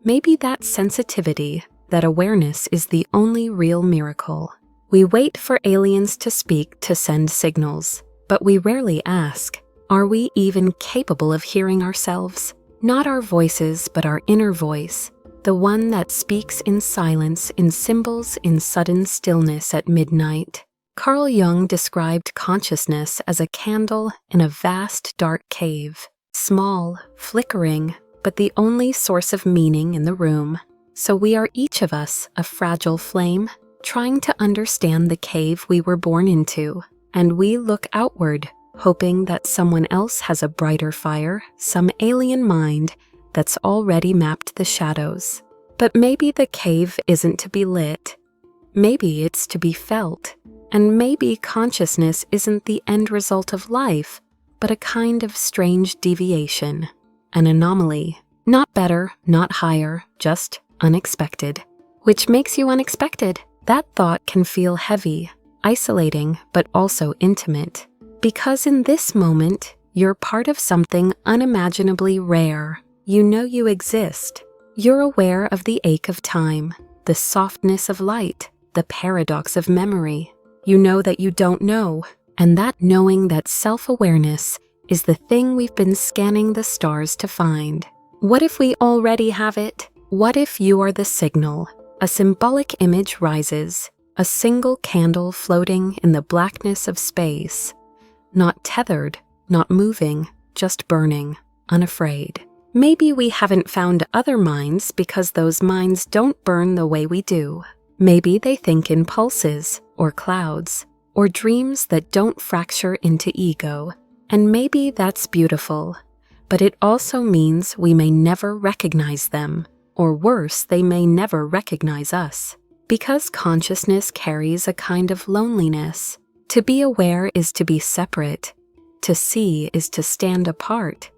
maybe that sensitivity, that awareness is the only real miracle. We wait for aliens to speak, to send signals, but we rarely ask, are we even capable of hearing ourselves? Not our voices, but our inner voice, the one that speaks in silence, in symbols, in sudden stillness at midnight. Carl Jung described consciousness as a candle in a vast dark cave, small, flickering, but the only source of meaning in the room. So we are each of us a fragile flame, trying to understand the cave we were born into, and we look outward, hoping that someone else has a brighter fire, some alien mind that's already mapped the shadows. But maybe the cave isn't to be lit. Maybe it's to be felt. And maybe consciousness isn't the end result of life, but a kind of strange deviation, an anomaly. Not better, not higher, just unexpected. Which makes you unexpected. That thought can feel heavy, isolating, but also intimate. Because in this moment, you're part of something unimaginably rare. You know you exist. You're aware of the ache of time, the softness of light, the paradox of memory. You know that you don't know, and that knowing, that self-awareness, is the thing we've been scanning the stars to find. What if we already have it? What if you are the signal? A symbolic image rises, a single candle floating in the blackness of space. Not tethered, not moving, just burning, unafraid. Maybe we haven't found other minds because those minds don't burn the way we do. Maybe they think in pulses, or clouds, or dreams that don't fracture into ego. And maybe that's beautiful, but it also means we may never recognize them, or worse, they may never recognize us. Because consciousness carries a kind of loneliness. To be aware is to be separate. To see is to stand apart.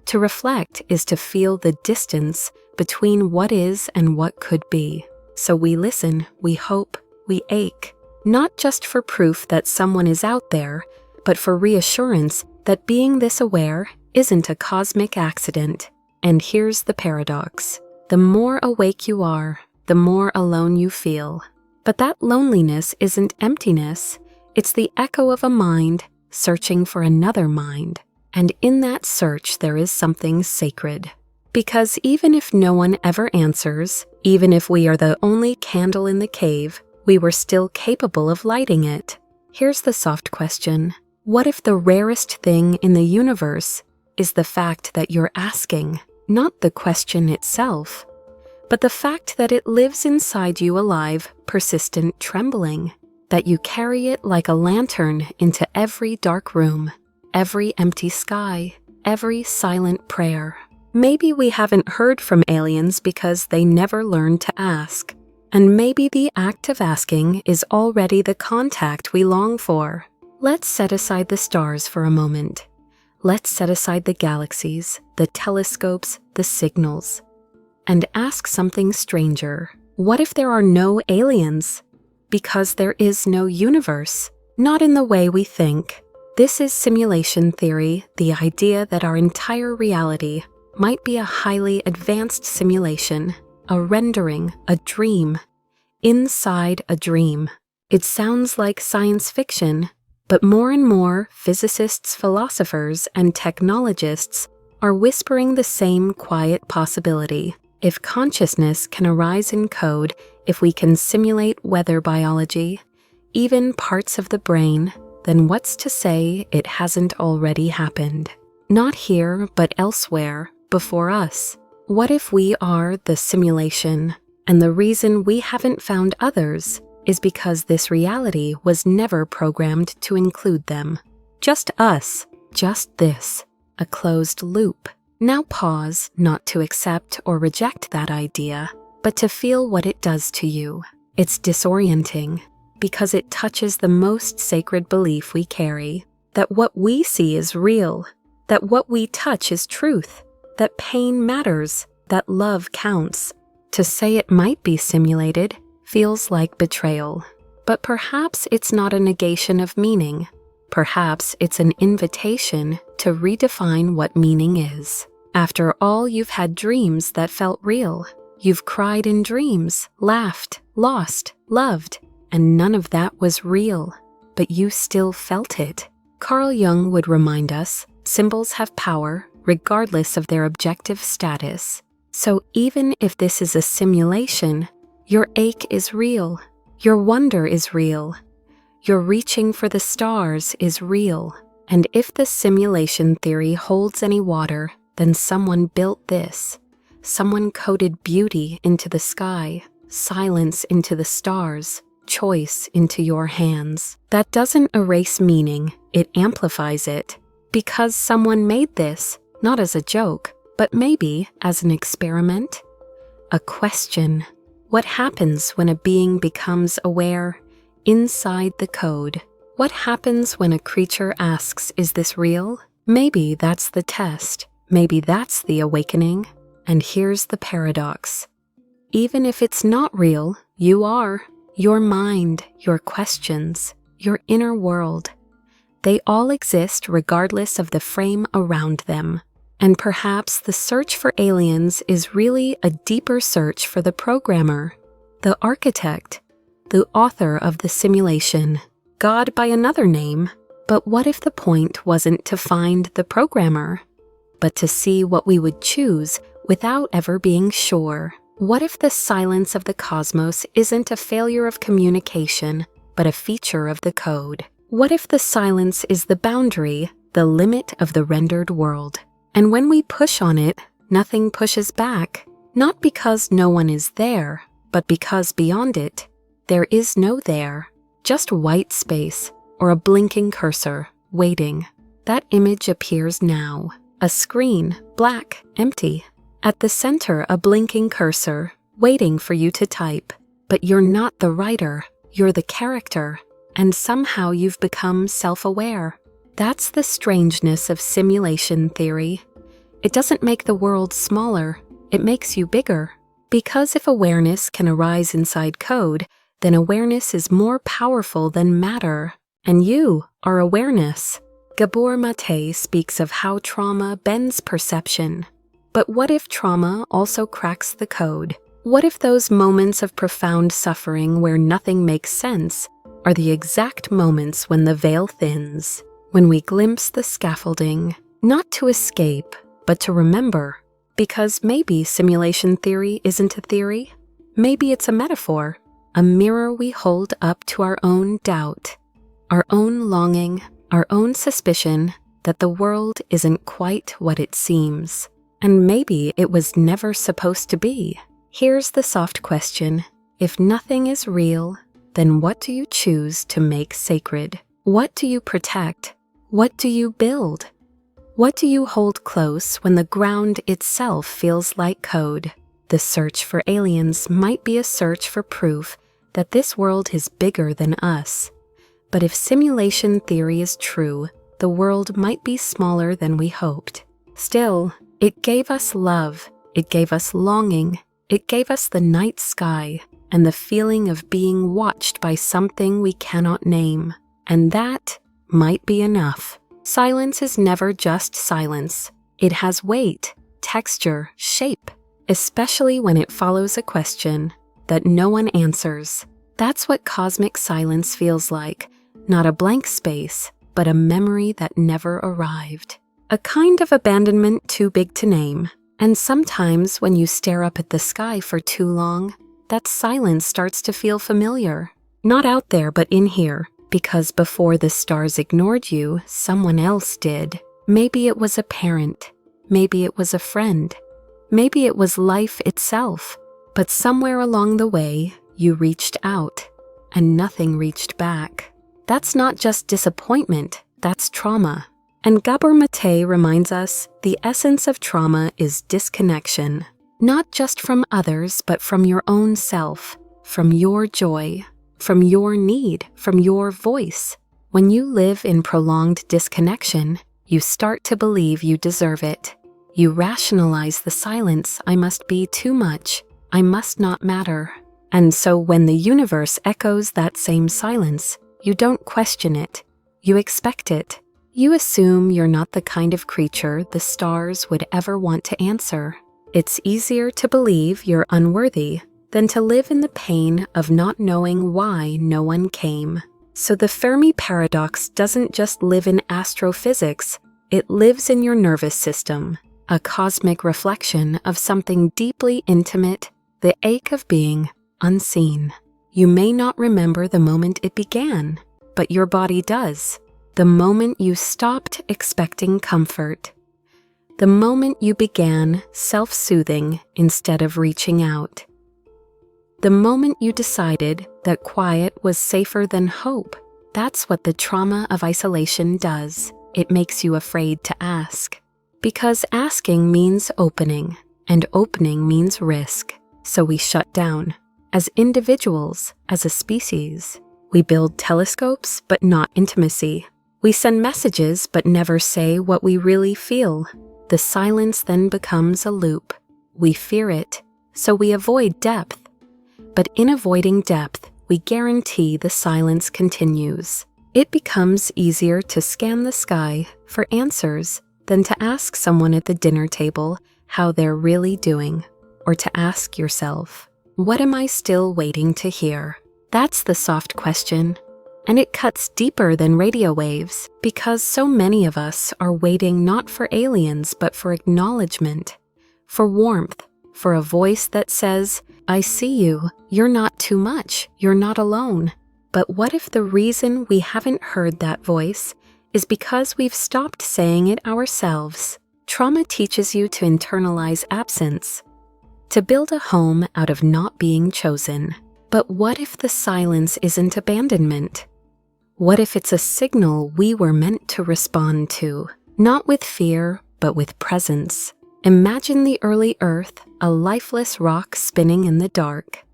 To reflect is to feel the distance between what is and what could be. So we listen, we hope, we ache, not just for proof that someone is out there, but for reassurance that being this aware isn't a cosmic accident. And here's the paradox. The more awake you are, the more alone you feel. But that loneliness isn't emptiness. It's the echo of a mind, searching for another mind. And in that search, there is something sacred. Because even if no one ever answers, even if we are the only candle in the cave, we were still capable of lighting it. Here's the soft question. What if the rarest thing in the universe is the fact that you're asking, not the question itself, but the fact that it lives inside you alive, persistent, trembling, that you carry it like a lantern into every dark room, every empty sky, every silent prayer. Maybe we haven't heard from aliens because they never learned to ask. And maybe the act of asking is already the contact we long for. Let's set aside the stars for a moment. Let's set aside the galaxies, the telescopes, the signals, and ask something stranger. What if there are no aliens? Because there is no universe, not in the way we think. This is simulation theory, the idea that our entire reality might be a highly advanced simulation, a rendering, a dream, inside a dream. It sounds like science fiction, but more and more physicists, philosophers, and technologists are whispering the same quiet possibility. If consciousness can arise in code, if we can simulate weather biology, even parts of the brain, then what's to say it hasn't already happened? Not here, but elsewhere, before us. What if we are the simulation, and the reason we haven't found others is because this reality was never programmed to include them? Just us, just this, a closed loop. Now pause, not to accept or reject that idea, but to feel what it does to you. It's disorienting, because it touches the most sacred belief we carry, that what we see is real, that what we touch is truth, that pain matters, that love counts. To say it might be simulated feels like betrayal. But perhaps it's not a negation of meaning. Perhaps it's an invitation to redefine what meaning is. After all, you've had dreams that felt real. You've cried in dreams, laughed, lost, loved, and none of that was real. But you still felt it. Carl Jung would remind us, symbols have power, regardless of their objective status. So even if this is a simulation, your ache is real, your wonder is real, your reaching for the stars is real. And if the simulation theory holds any water, then someone built this. Someone coded beauty into the sky, silence into the stars, choice into your hands. That doesn't erase meaning, it amplifies it. Because someone made this, not as a joke, but maybe as an experiment, a question. What happens when a being becomes aware inside the code? What happens when a creature asks, is this real? Maybe that's the test. Maybe that's the awakening. And here's the paradox. Even if it's not real, you are. Your mind, your questions, your inner world. They all exist regardless of the frame around them. And perhaps the search for aliens is really a deeper search for the programmer, the architect, the author of the simulation, God by another name. But what if the point wasn't to find the programmer, but to see what we would choose without ever being sure? What if the silence of the cosmos isn't a failure of communication, but a feature of the code? What if the silence is the boundary, the limit of the rendered world? And when we push on it, nothing pushes back, not because no one is there, but because beyond it, there is no there, just white space or a blinking cursor, waiting. That image appears now, a screen, black, empty. At the center, a blinking cursor, waiting for you to type. But you're not the writer, you're the character, and somehow you've become self-aware. That's the strangeness of simulation theory. It doesn't make the world smaller, it makes you bigger. Because if awareness can arise inside code, then awareness is more powerful than matter, and you are awareness. Gabor Mate speaks of how trauma bends perception. But what if trauma also cracks the code? What if those moments of profound suffering where nothing makes sense are the exact moments when the veil thins? when we glimpse the scaffolding, not to escape, but to remember. Because maybe simulation theory isn't a theory. Maybe it's a metaphor, a mirror we hold up to our own doubt, our own longing, our own suspicion that the world isn't quite what it seems. And maybe it was never supposed to be. Here's the soft question. If nothing is real, then what do you choose to make sacred? What do you protect? What do you build? What do you hold close when the ground itself feels like code? The search for aliens might be a search for proof that this world is bigger than us. But if simulation theory is true, the world might be smaller than we hoped. Still, it gave us love, it gave us longing, it gave us the night sky and the feeling of being watched by something we cannot name. And that might be enough. Silence is never just silence. It has weight, texture, shape, especially when it follows a question that no one answers. That's what cosmic silence feels like, not a blank space, but a memory that never arrived. A kind of abandonment too big to name. And sometimes when you stare up at the sky for too long, that silence starts to feel familiar. Not out there, but in here. Because before the stars ignored you, someone else did. Maybe it was a parent. Maybe it was a friend. Maybe it was life itself. But somewhere along the way, you reached out, and nothing reached back. That's not just disappointment, that's trauma. And Gabor Mate reminds us the essence of trauma is disconnection. Not just from others, but from your own self, from your joy, from your need, from your voice. When you live in prolonged disconnection, you start to believe you deserve it. You rationalize the silence. I must be too much. I must not matter. And so when the universe echoes that same silence, you don't question it. You expect it. You assume you're not the kind of creature the stars would ever want to answer. It's easier to believe you're unworthy than to live in the pain of not knowing why no one came. So the Fermi Paradox doesn't just live in astrophysics, it lives in your nervous system, a cosmic reflection of something deeply intimate, the ache of being unseen. You may not remember the moment it began, but your body does. The moment you stopped expecting comfort. The moment you began self-soothing instead of reaching out. The moment you decided that quiet was safer than hope. That's what the trauma of isolation does. It makes you afraid to ask. Because asking means opening, and opening means risk. So we shut down. As individuals, as a species, we build telescopes, but not intimacy. We send messages, but never say what we really feel. The silence then becomes a loop. We fear it, so we avoid depth. But in avoiding depth, we guarantee the silence continues. It becomes easier to scan the sky for answers than to ask someone at the dinner table how they're really doing, or to ask yourself, what am I still waiting to hear? That's the soft question, and it cuts deeper than radio waves because so many of us are waiting not for aliens but for acknowledgement, for warmth, for a voice that says, I see you, you're not too much, you're not alone. But what if the reason we haven't heard that voice is because we've stopped saying it ourselves? Trauma teaches you to internalize absence, to build a home out of not being chosen. But what if the silence isn't abandonment? What if it's a signal we were meant to respond to, not with fear, but with presence? Imagine the early Earth, a lifeless rock spinning in the dark.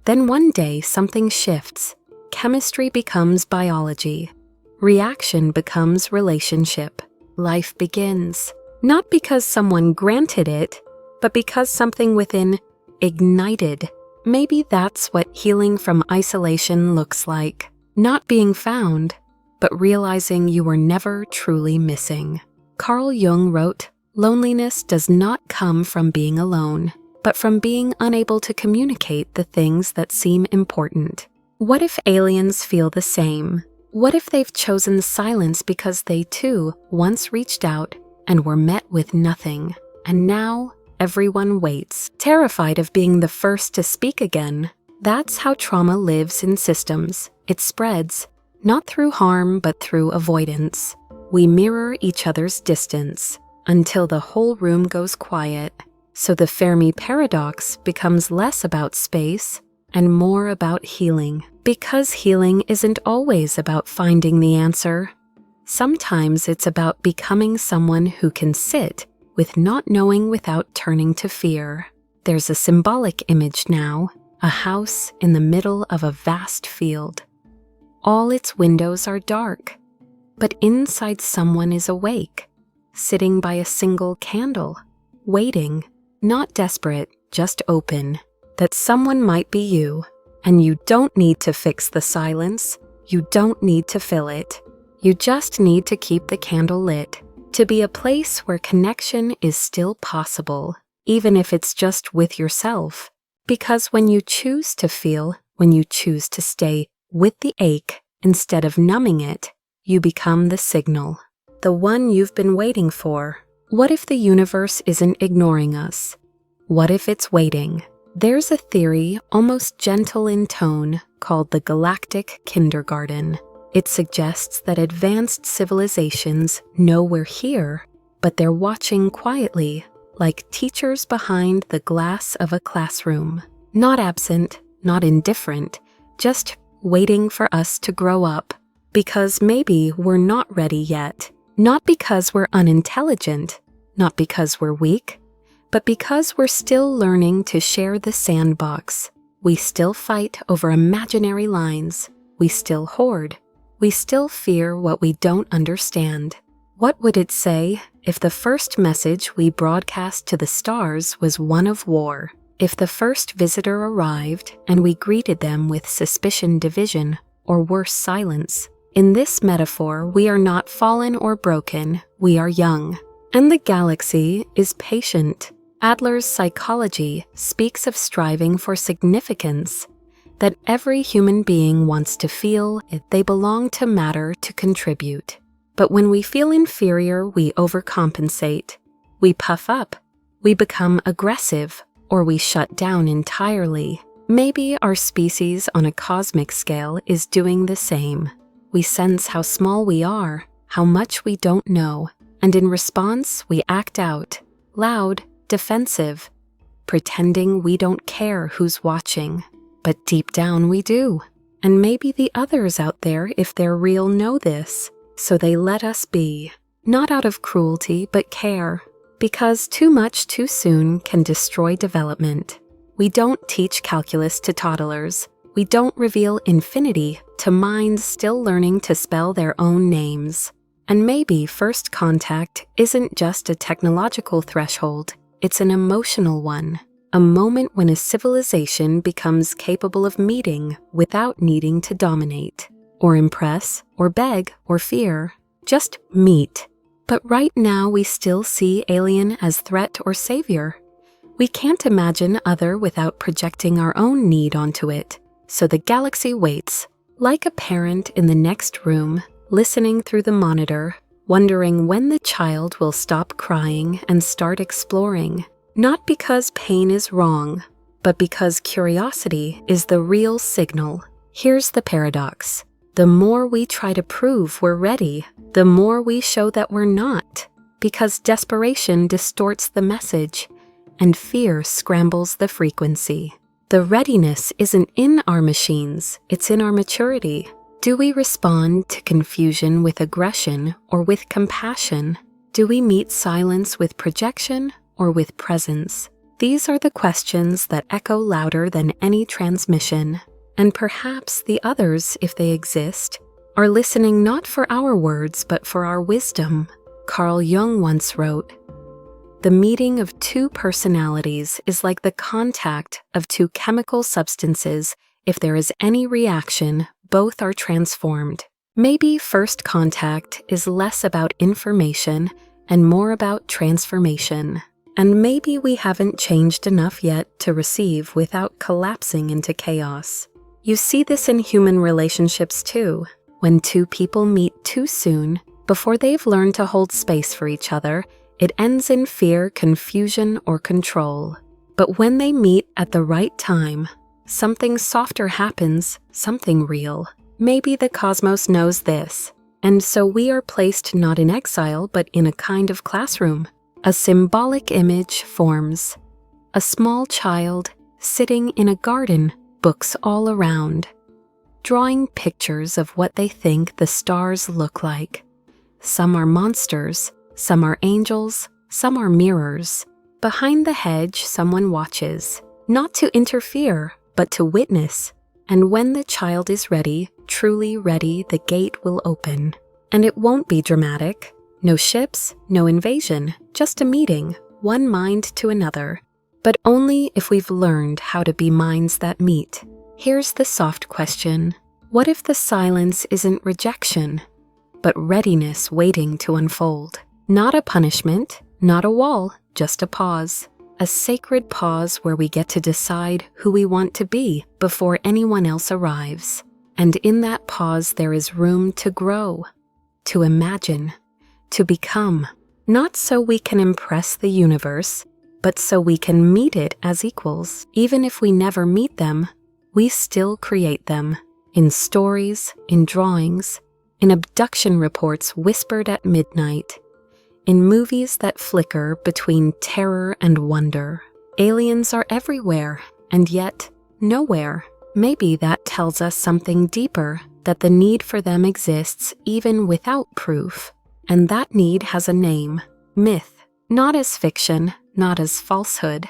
Then one day something shifts. Chemistry becomes biology. Reaction becomes relationship. Life begins. Not because someone granted it, but because something within ignited. Maybe that's what healing from isolation looks like. Not being found, but realizing you were never truly missing. Carl Jung wrote, loneliness does not come from being alone, but from being unable to communicate the things that seem important. What if aliens feel the same? What if they've chosen silence because they too once reached out and were met with nothing, and now everyone waits, terrified of being the first to speak again? That's how trauma lives in systems. It spreads, not through harm but through avoidance. We mirror each other's distance until the whole room goes quiet. So the Fermi Paradox becomes less about space and more about healing. Because healing isn't always about finding the answer. Sometimes it's about becoming someone who can sit with not knowing without turning to fear. There's a symbolic image now, a house in the middle of a vast field. All its windows are dark, but inside someone is awake, sitting by a single candle, waiting, not desperate, just open, that someone might be you, and you don't need to fix the silence, you don't need to fill it, you just need to keep the candle lit, to be a place where connection is still possible, even if it's just with yourself. Because when you choose to feel, when you choose to stay with the ache instead of numbing it, you become the signal, the one you've been waiting for. What if the universe isn't ignoring us? What if it's waiting? There's a theory, almost gentle in tone, called the galactic kindergarten. It suggests that advanced civilizations know we're here, but they're watching quietly, like teachers behind the glass of a classroom. Not absent, not indifferent, just waiting for us to grow up. Because maybe we're not ready yet. Not because we're unintelligent, not because we're weak, but because we're still learning to share the sandbox. We still fight over imaginary lines. We still hoard. We still fear what we don't understand. What would it say if the first message we broadcast to the stars was one of war? If the first visitor arrived and we greeted them with suspicion, division, or worse, silence? In this metaphor, we are not fallen or broken, we are young. And the galaxy is patient. Adler's psychology speaks of striving for significance, that every human being wants to feel they belong to matter, to contribute. But when we feel inferior, we overcompensate. We puff up, we become aggressive, or we shut down entirely. Maybe our species on a cosmic scale is doing the same. We sense how small we are, how much we don't know, and in response we act out, loud, defensive, pretending we don't care who's watching. But deep down we do. And maybe the others out there, if they're real, know this, so they let us be. Not out of cruelty, but care. Because too much too soon can destroy development. We don't teach calculus to toddlers. We don't reveal infinity to minds still learning to spell their own names. And maybe first contact isn't just a technological threshold, it's an emotional one. A moment when a civilization becomes capable of meeting without needing to dominate, or impress, or beg, or fear. Just meet. But right now we still see alien as threat or savior. We can't imagine other without projecting our own need onto it. So the galaxy waits, like a parent in the next room, listening through the monitor, wondering when the child will stop crying and start exploring. Not because pain is wrong, but because curiosity is the real signal. Here's the paradox. The more we try to prove we're ready, the more we show that we're not, because desperation distorts the message, and fear scrambles the frequency. The readiness isn't in our machines, it's in our maturity. Do we respond to confusion with aggression or with compassion? Do we meet silence with projection or with presence? These are the questions that echo louder than any transmission. And perhaps the others, if they exist, are listening not for our words but for our wisdom. Carl Jung once wrote, "The meeting of two personalities is like the contact of two chemical substances. If there is any reaction, both are transformed." Maybe first contact is less about information and more about transformation. And maybe we haven't changed enough yet to receive without collapsing into chaos. You see this in human relationships too. When two people meet too soon, before they've learned to hold space for each other, it ends in fear, confusion, or control. But when they meet at the right time, something softer happens, something real. Maybe the cosmos knows this, and so we are placed not in exile but in a kind of classroom. A symbolic image forms. A small child sitting in a garden, books all around, drawing pictures of what they think the stars look like. Some are monsters, some are angels, some are mirrors. Behind the hedge, someone watches, not to interfere, but to witness. And when the child is ready, truly ready, the gate will open. And it won't be dramatic. No ships, no invasion, just a meeting, one mind to another. But only if we've learned how to be minds that meet. Here's the soft question. What if the silence isn't rejection, but readiness waiting to unfold? Not a punishment, not a wall, just a pause. A sacred pause where we get to decide who we want to be before anyone else arrives. And in that pause there is room to grow, to imagine, to become. Not so we can impress the universe, but so we can meet it as equals. Even if we never meet them, we still create them. In stories, in drawings, in abduction reports whispered at midnight, in movies that flicker between terror and wonder. Aliens are everywhere, and yet nowhere. Maybe that tells us something deeper, that the need for them exists even without proof. And that need has a name, myth, not as fiction, not as falsehood,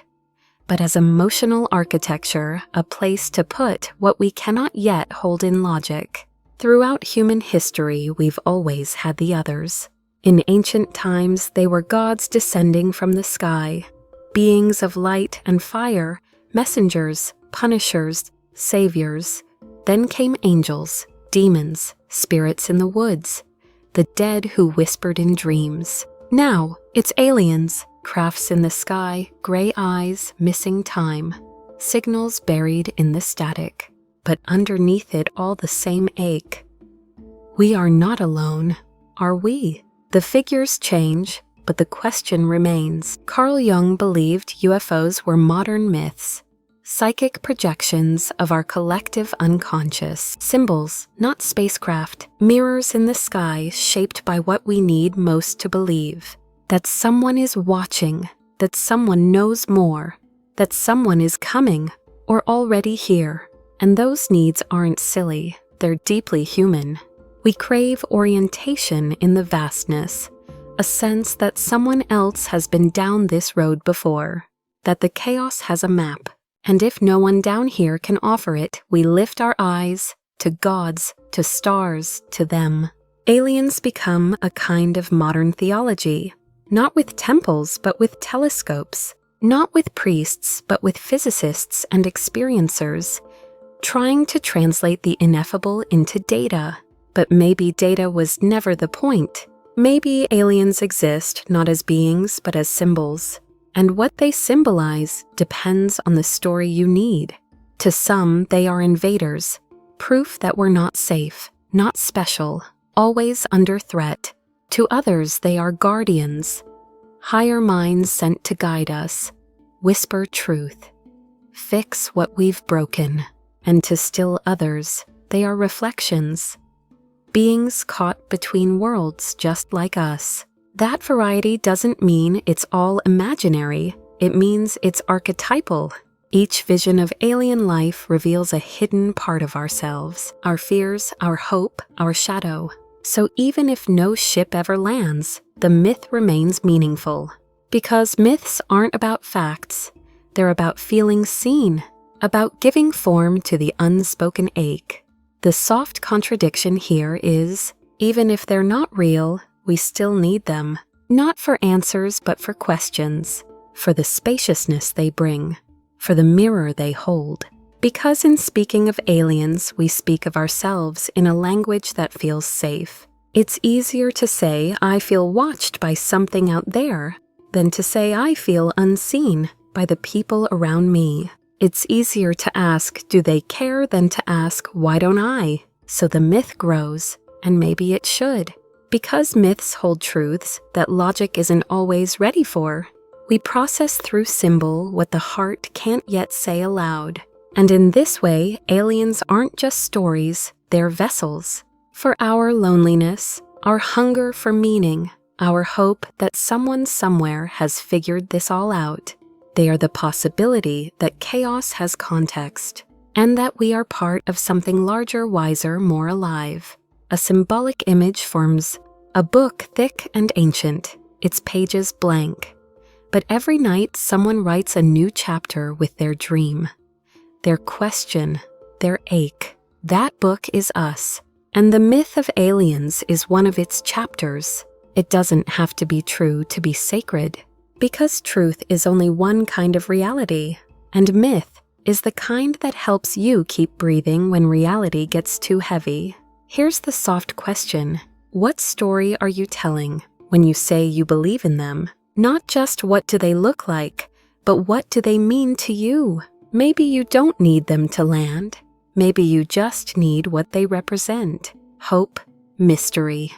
but as emotional architecture, a place to put what we cannot yet hold in logic. Throughout human history, we've always had the others. In ancient times, they were gods descending from the sky, beings of light and fire, messengers, punishers, saviors. Then came angels, demons, spirits in the woods, the dead who whispered in dreams. Now, it's aliens, crafts in the sky, gray eyes, missing time, signals buried in the static, but underneath it all the same ache. We are not alone, are we? The figures change, but the question remains. Carl Jung believed UFOs were modern myths, psychic projections of our collective unconscious, symbols, not spacecraft, mirrors in the sky shaped by what we need most to believe. That someone is watching, that someone knows more, that someone is coming or already here. And those needs aren't silly, they're deeply human. We crave orientation in the vastness, a sense that someone else has been down this road before, that the chaos has a map, and if no one down here can offer it, we lift our eyes to gods, to stars, to them. Aliens become a kind of modern theology, not with temples but with telescopes, not with priests but with physicists and experiencers, trying to translate the ineffable into data. But maybe data was never the point. Maybe aliens exist not as beings but as symbols, and what they symbolize depends on the story you need. To some, they are invaders, proof that we're not safe, not special, always under threat. To others, they are guardians, higher minds sent to guide us, whisper truth, fix what we've broken. And to still others, they are reflections, beings caught between worlds just like us. That variety doesn't mean it's all imaginary, it means it's archetypal. Each vision of alien life reveals a hidden part of ourselves, our fears, our hope, our shadow. So even if no ship ever lands, the myth remains meaningful. Because myths aren't about facts, they're about feeling seen, about giving form to the unspoken ache. The soft contradiction here is, even if they're not real, we still need them. Not for answers, but for questions, for the spaciousness they bring, for the mirror they hold. Because in speaking of aliens, we speak of ourselves in a language that feels safe. It's easier to say, I feel watched by something out there, than to say, I feel unseen by the people around me. It's easier to ask, do they care, than to ask, why don't I? So the myth grows, and maybe it should. Because myths hold truths that logic isn't always ready for, we process through symbol what the heart can't yet say aloud. And in this way, aliens aren't just stories, they're vessels. For our loneliness, our hunger for meaning, our hope that someone somewhere has figured this all out. They are the possibility that chaos has context, and that we are part of something larger, wiser, more alive. A symbolic image forms a book thick and ancient, its pages blank. But every night someone writes a new chapter with their dream, their question, their ache. That book is us, and the myth of aliens is one of its chapters. It doesn't have to be true to be sacred, because truth is only one kind of reality, and myth is the kind that helps you keep breathing when reality gets too heavy. Here's the soft question. What story are you telling when you say you believe in them? Not just what do they look like, but what do they mean to you? Maybe you don't need them to land. Maybe you just need what they represent. Hope, mystery.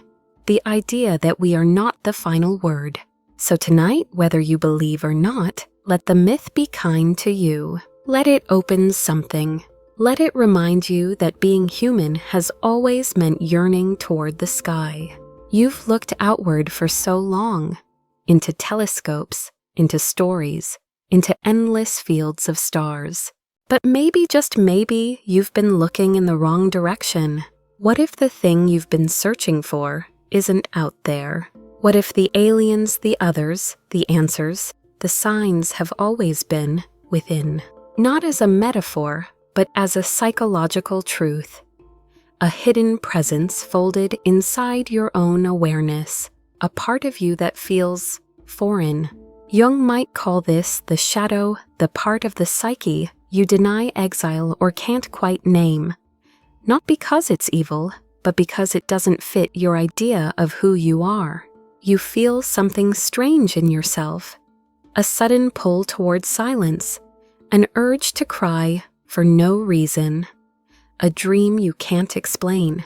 The idea that we are not the final word. So tonight, whether you believe or not, let the myth be kind to you. Let it open something. Let it remind you that being human has always meant yearning toward the sky. You've looked outward for so long, into telescopes, into stories, into endless fields of stars. But maybe, just maybe, you've been looking in the wrong direction. What if the thing you've been searching for isn't out there? What if the aliens, the others, the answers, the signs have always been within? Not as a metaphor, but as a psychological truth. A hidden presence folded inside your own awareness, a part of you that feels foreign. Jung might call this the shadow, the part of the psyche you deny, exile, or can't quite name. Not because it's evil, but because it doesn't fit your idea of who you are. You feel something strange in yourself, a sudden pull towards silence, an urge to cry for no reason, a dream you can't explain,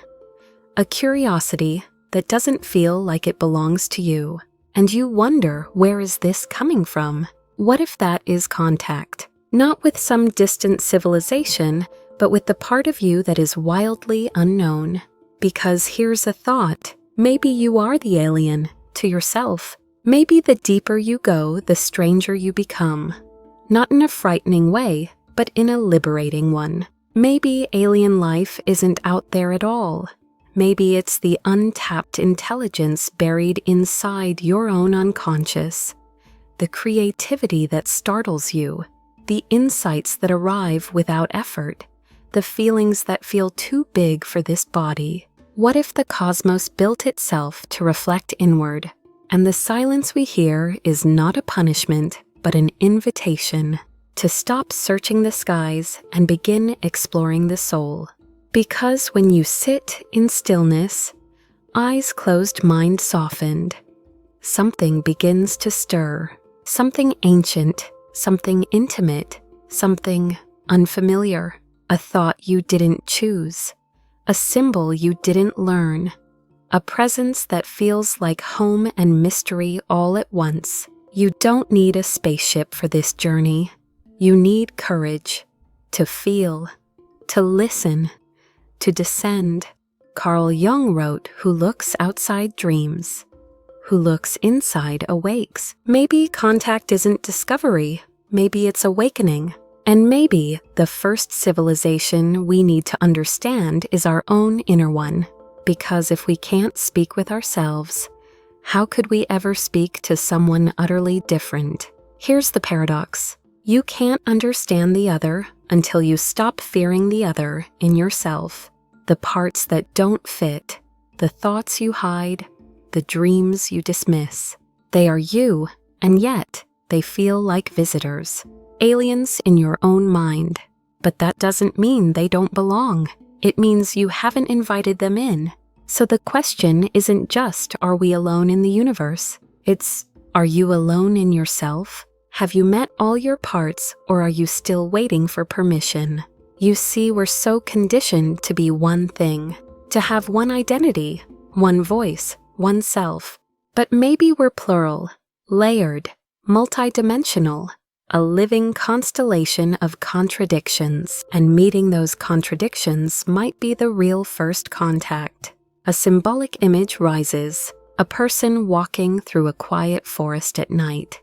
a curiosity that doesn't feel like it belongs to you, and you wonder, where is this coming from? What if that is contact? Not with some distant civilization, but with the part of you that is wildly unknown. Because here's a thought, maybe you are the alien to yourself. Maybe the deeper you go, the stranger you become. Not in a frightening way, but in a liberating one. Maybe alien life isn't out there at all. Maybe it's the untapped intelligence buried inside your own unconscious. The creativity that startles you. The insights that arrive without effort. The feelings that feel too big for this body. What if the cosmos built itself to reflect inward, and the silence we hear is not a punishment, but an invitation to stop searching the skies and begin exploring the soul? Because when you sit in stillness, eyes closed, mind softened, something begins to stir, something ancient, something intimate, something unfamiliar, a thought you didn't choose, a symbol you didn't learn, a presence that feels like home and mystery all at once. You don't need a spaceship for this journey. You need courage to feel, to listen, to descend. Carl Jung wrote, "Who looks outside dreams, who looks inside awakes." Maybe contact isn't discovery, maybe it's awakening. And maybe the first civilization we need to understand is our own inner one. Because if we can't speak with ourselves, how could we ever speak to someone utterly different? Here's the paradox. You can't understand the other until you stop fearing the other in yourself. The parts that don't fit, the thoughts you hide, the dreams you dismiss. They are you, and yet they feel like visitors. Aliens in your own mind. But that doesn't mean they don't belong. It means you haven't invited them in. So the question isn't just, are we alone in the universe? It's, are you alone in yourself? Have you met all your parts, or are you still waiting for permission? You see, we're so conditioned to be one thing, to have one identity, one voice, one self. But maybe we're plural, layered, multidimensional, a living constellation of contradictions, and meeting those contradictions might be the real first contact. A symbolic image rises, a person walking through a quiet forest at night.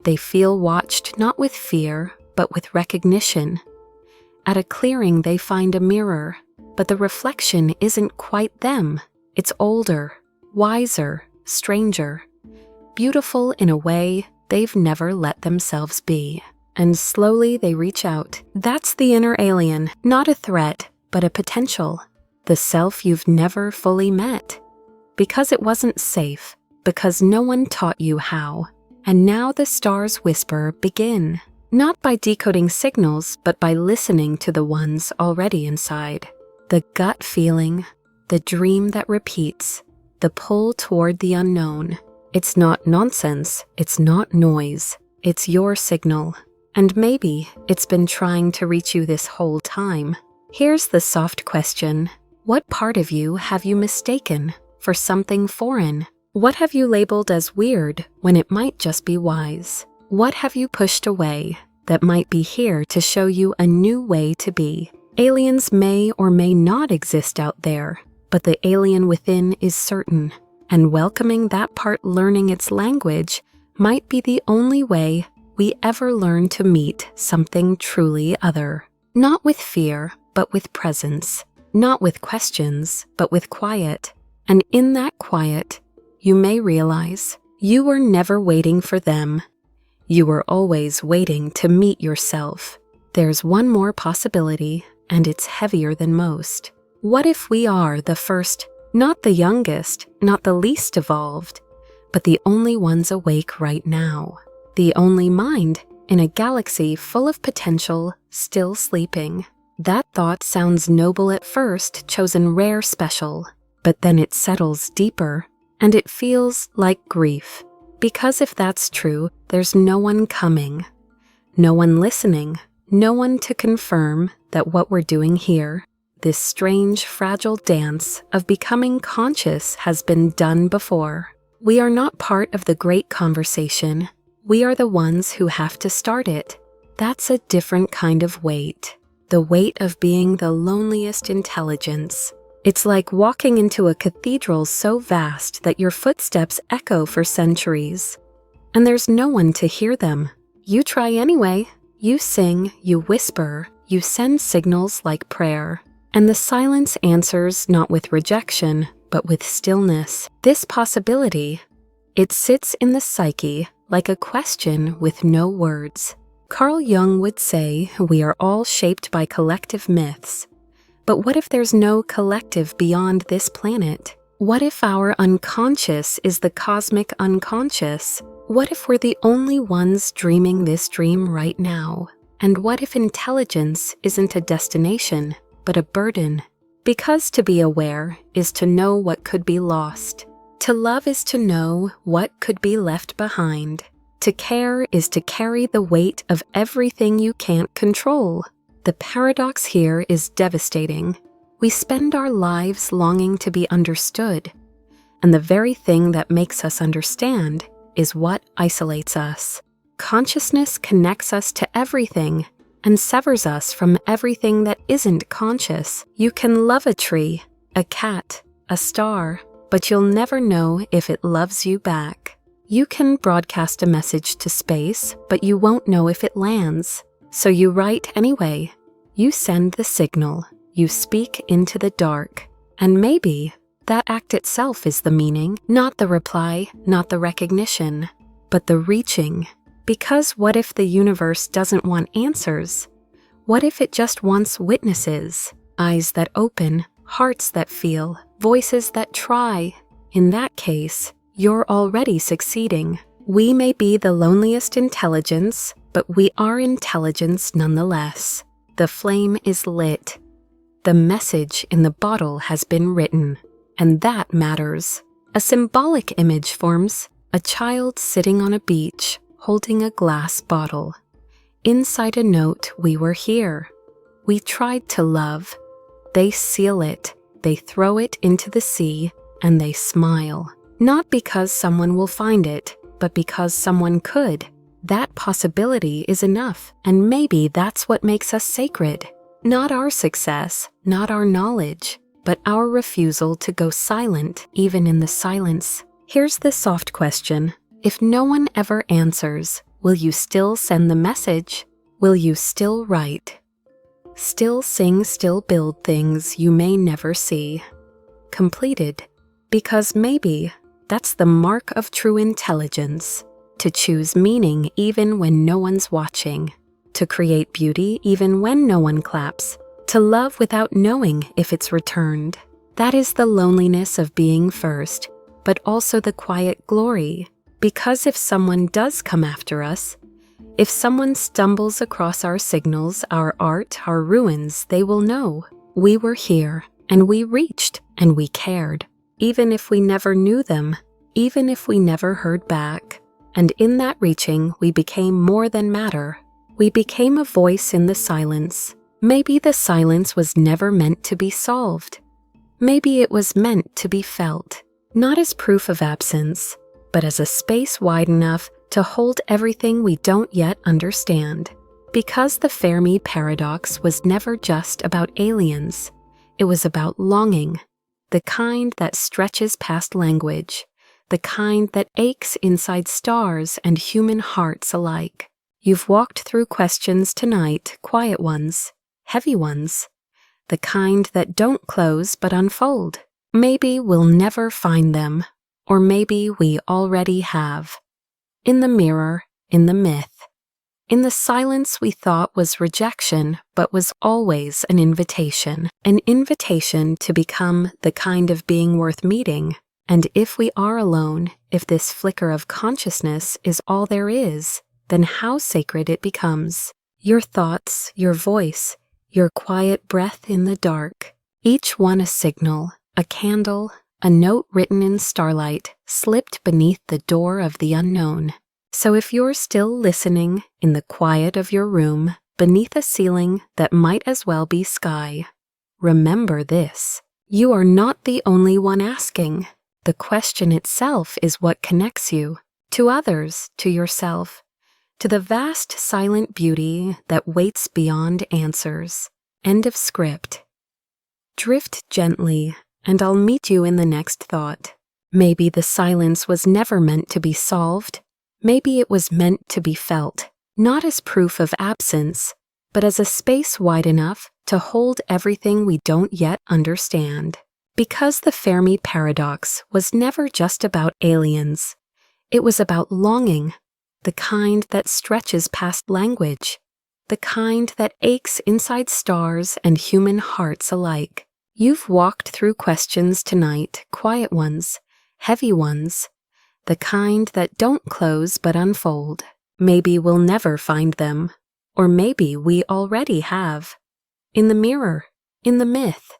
They feel watched not with fear, but with recognition. At a clearing, they find a mirror, but the reflection isn't quite them. It's older, wiser, stranger, beautiful in a way they've never let themselves be. And slowly they reach out. That's the inner alien, not a threat, but a potential. The self you've never fully met. Because it wasn't safe, because no one taught you how. And now the stars whisper begin. Not by decoding signals, but by listening to the ones already inside. The gut feeling, the dream that repeats, the pull toward the unknown. It's not nonsense, it's not noise, it's your signal. And maybe it's been trying to reach you this whole time. Here's the soft question. What part of you have you mistaken for something foreign? What have you labeled as weird when it might just be wise? What have you pushed away that might be here to show you a new way to be? Aliens may or may not exist out there, but the alien within is certain, and welcoming that part, learning its language, might be the only way we ever learn to meet something truly other. Not with fear, but with presence. Not with questions, but with quiet. And in that quiet, you may realize you were never waiting for them. You were always waiting to meet yourself. There's one more possibility, and it's heavier than most. What if we are the first, not the youngest, not the least evolved, but the only ones awake right now? The only mind in a galaxy full of potential, still sleeping. That thought sounds noble at first, chosen rare, special, but then it settles deeper, and it feels like grief. Because if that's true, there's no one coming, no one listening, no one to confirm that what we're doing here, this strange, fragile dance of becoming conscious, has been done before. We are not part of the great conversation. We are the ones who have to start it. That's a different kind of weight. The weight of being the loneliest intelligence. It's like walking into a cathedral so vast that your footsteps echo for centuries. And there's no one to hear them. You try anyway. You sing, you whisper, you send signals like prayer. And the silence answers not with rejection, but with stillness. This possibility, it sits in the psyche like a question with no words. Carl Jung would say we are all shaped by collective myths. But what if there's no collective beyond this planet? What if our unconscious is the cosmic unconscious? What if we're the only ones dreaming this dream right now? And what if intelligence isn't a destination, but a burden? Because to be aware is to know what could be lost. To love is to know what could be left behind. To care is to carry the weight of everything you can't control. The paradox here is devastating. We spend our lives longing to be understood, and the very thing that makes us understand is what isolates us. Consciousness connects us to everything and severs us from everything that isn't conscious. You can love a tree, a cat, a star, but you'll never know if it loves you back. You can broadcast a message to space, but you won't know if it lands. So you write anyway. You send the signal. You speak into the dark. And maybe that act itself is the meaning, not the reply, not the recognition, but the reaching. Because what if the universe doesn't want answers? What if it just wants witnesses? Eyes that open, hearts that feel, voices that try. In that case, you're already succeeding. We may be the loneliest intelligence, but we are intelligence nonetheless. The flame is lit. The message in the bottle has been written, and that matters. A symbolic image forms, a child sitting on a beach, holding a glass bottle. Inside a note, we were here. We tried to love. They seal it, they throw it into the sea, and they smile. Not because someone will find it, but because someone could. That possibility is enough, and maybe that's what makes us sacred. Not our success, not our knowledge, but our refusal to go silent even in the silence. Here's the soft question. If no one ever answers, will you still send the message? Will you still write? Still sing, still build things you may never see completed? Because maybe that's the mark of true intelligence. To choose meaning even when no one's watching. To create beauty even when no one claps. To love without knowing if it's returned. That is the loneliness of being first, but also the quiet glory. Because if someone does come after us, if someone stumbles across our signals, our art, our ruins, they will know we were here, and we reached, and we cared. Even if we never knew them, even if we never heard back. And in that reaching, we became more than matter. We became a voice in the silence. Maybe the silence was never meant to be solved. Maybe it was meant to be felt, not as proof of absence, but as a space wide enough to hold everything we don't yet understand. Because the Fermi Paradox was never just about aliens. It was about longing, the kind that stretches past language, the kind that aches inside stars and human hearts alike. You've walked through questions tonight, quiet ones, heavy ones, the kind that don't close but unfold. Maybe we'll never find them, or maybe we already have. In the mirror, in the myth, in the silence we thought was rejection, but was always an invitation to become the kind of being worth meeting. And if we are alone, if this flicker of consciousness is all there is, then how sacred it becomes. Your thoughts, your voice, your quiet breath in the dark, each one a signal, a candle, a note written in starlight, slipped beneath the door of the unknown. So if you're still listening in the quiet of your room, beneath a ceiling that might as well be sky, remember this. You are not the only one asking. The question itself is what connects you to others, to yourself, to the vast silent beauty that waits beyond answers. End of script. Drift gently, and I'll meet you in the next thought. Maybe the silence was never meant to be solved. Maybe it was meant to be felt, not as proof of absence, but as a space wide enough to hold everything we don't yet understand. Because the Fermi Paradox was never just about aliens. It was about longing, the kind that stretches past language, the kind that aches inside stars and human hearts alike. You've walked through questions tonight, quiet ones, heavy ones, the kind that don't close but unfold. Maybe we'll never find them, or maybe we already have. In the mirror, in the myth,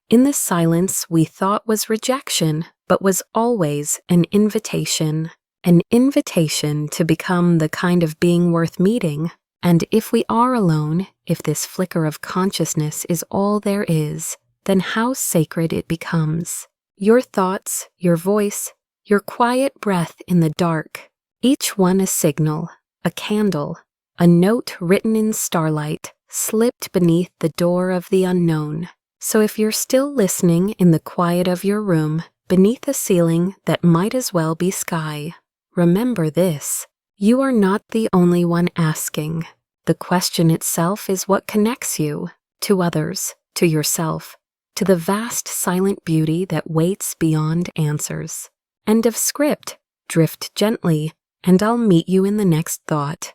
in the silence we thought was rejection, but was always an invitation to become the kind of being worth meeting. And if we are alone, if this flicker of consciousness is all there is, then how sacred it becomes. Your thoughts, your voice, your quiet breath in the dark, each one a signal, a candle, a note written in starlight, slipped beneath the door of the unknown. So if you're still listening in the quiet of your room, beneath a ceiling that might as well be sky, remember this. You are not the only one asking. The question itself is what connects you to others, to yourself, to the vast silent beauty that waits beyond answers. End of script. Drift gently, and I'll meet you in the next thought.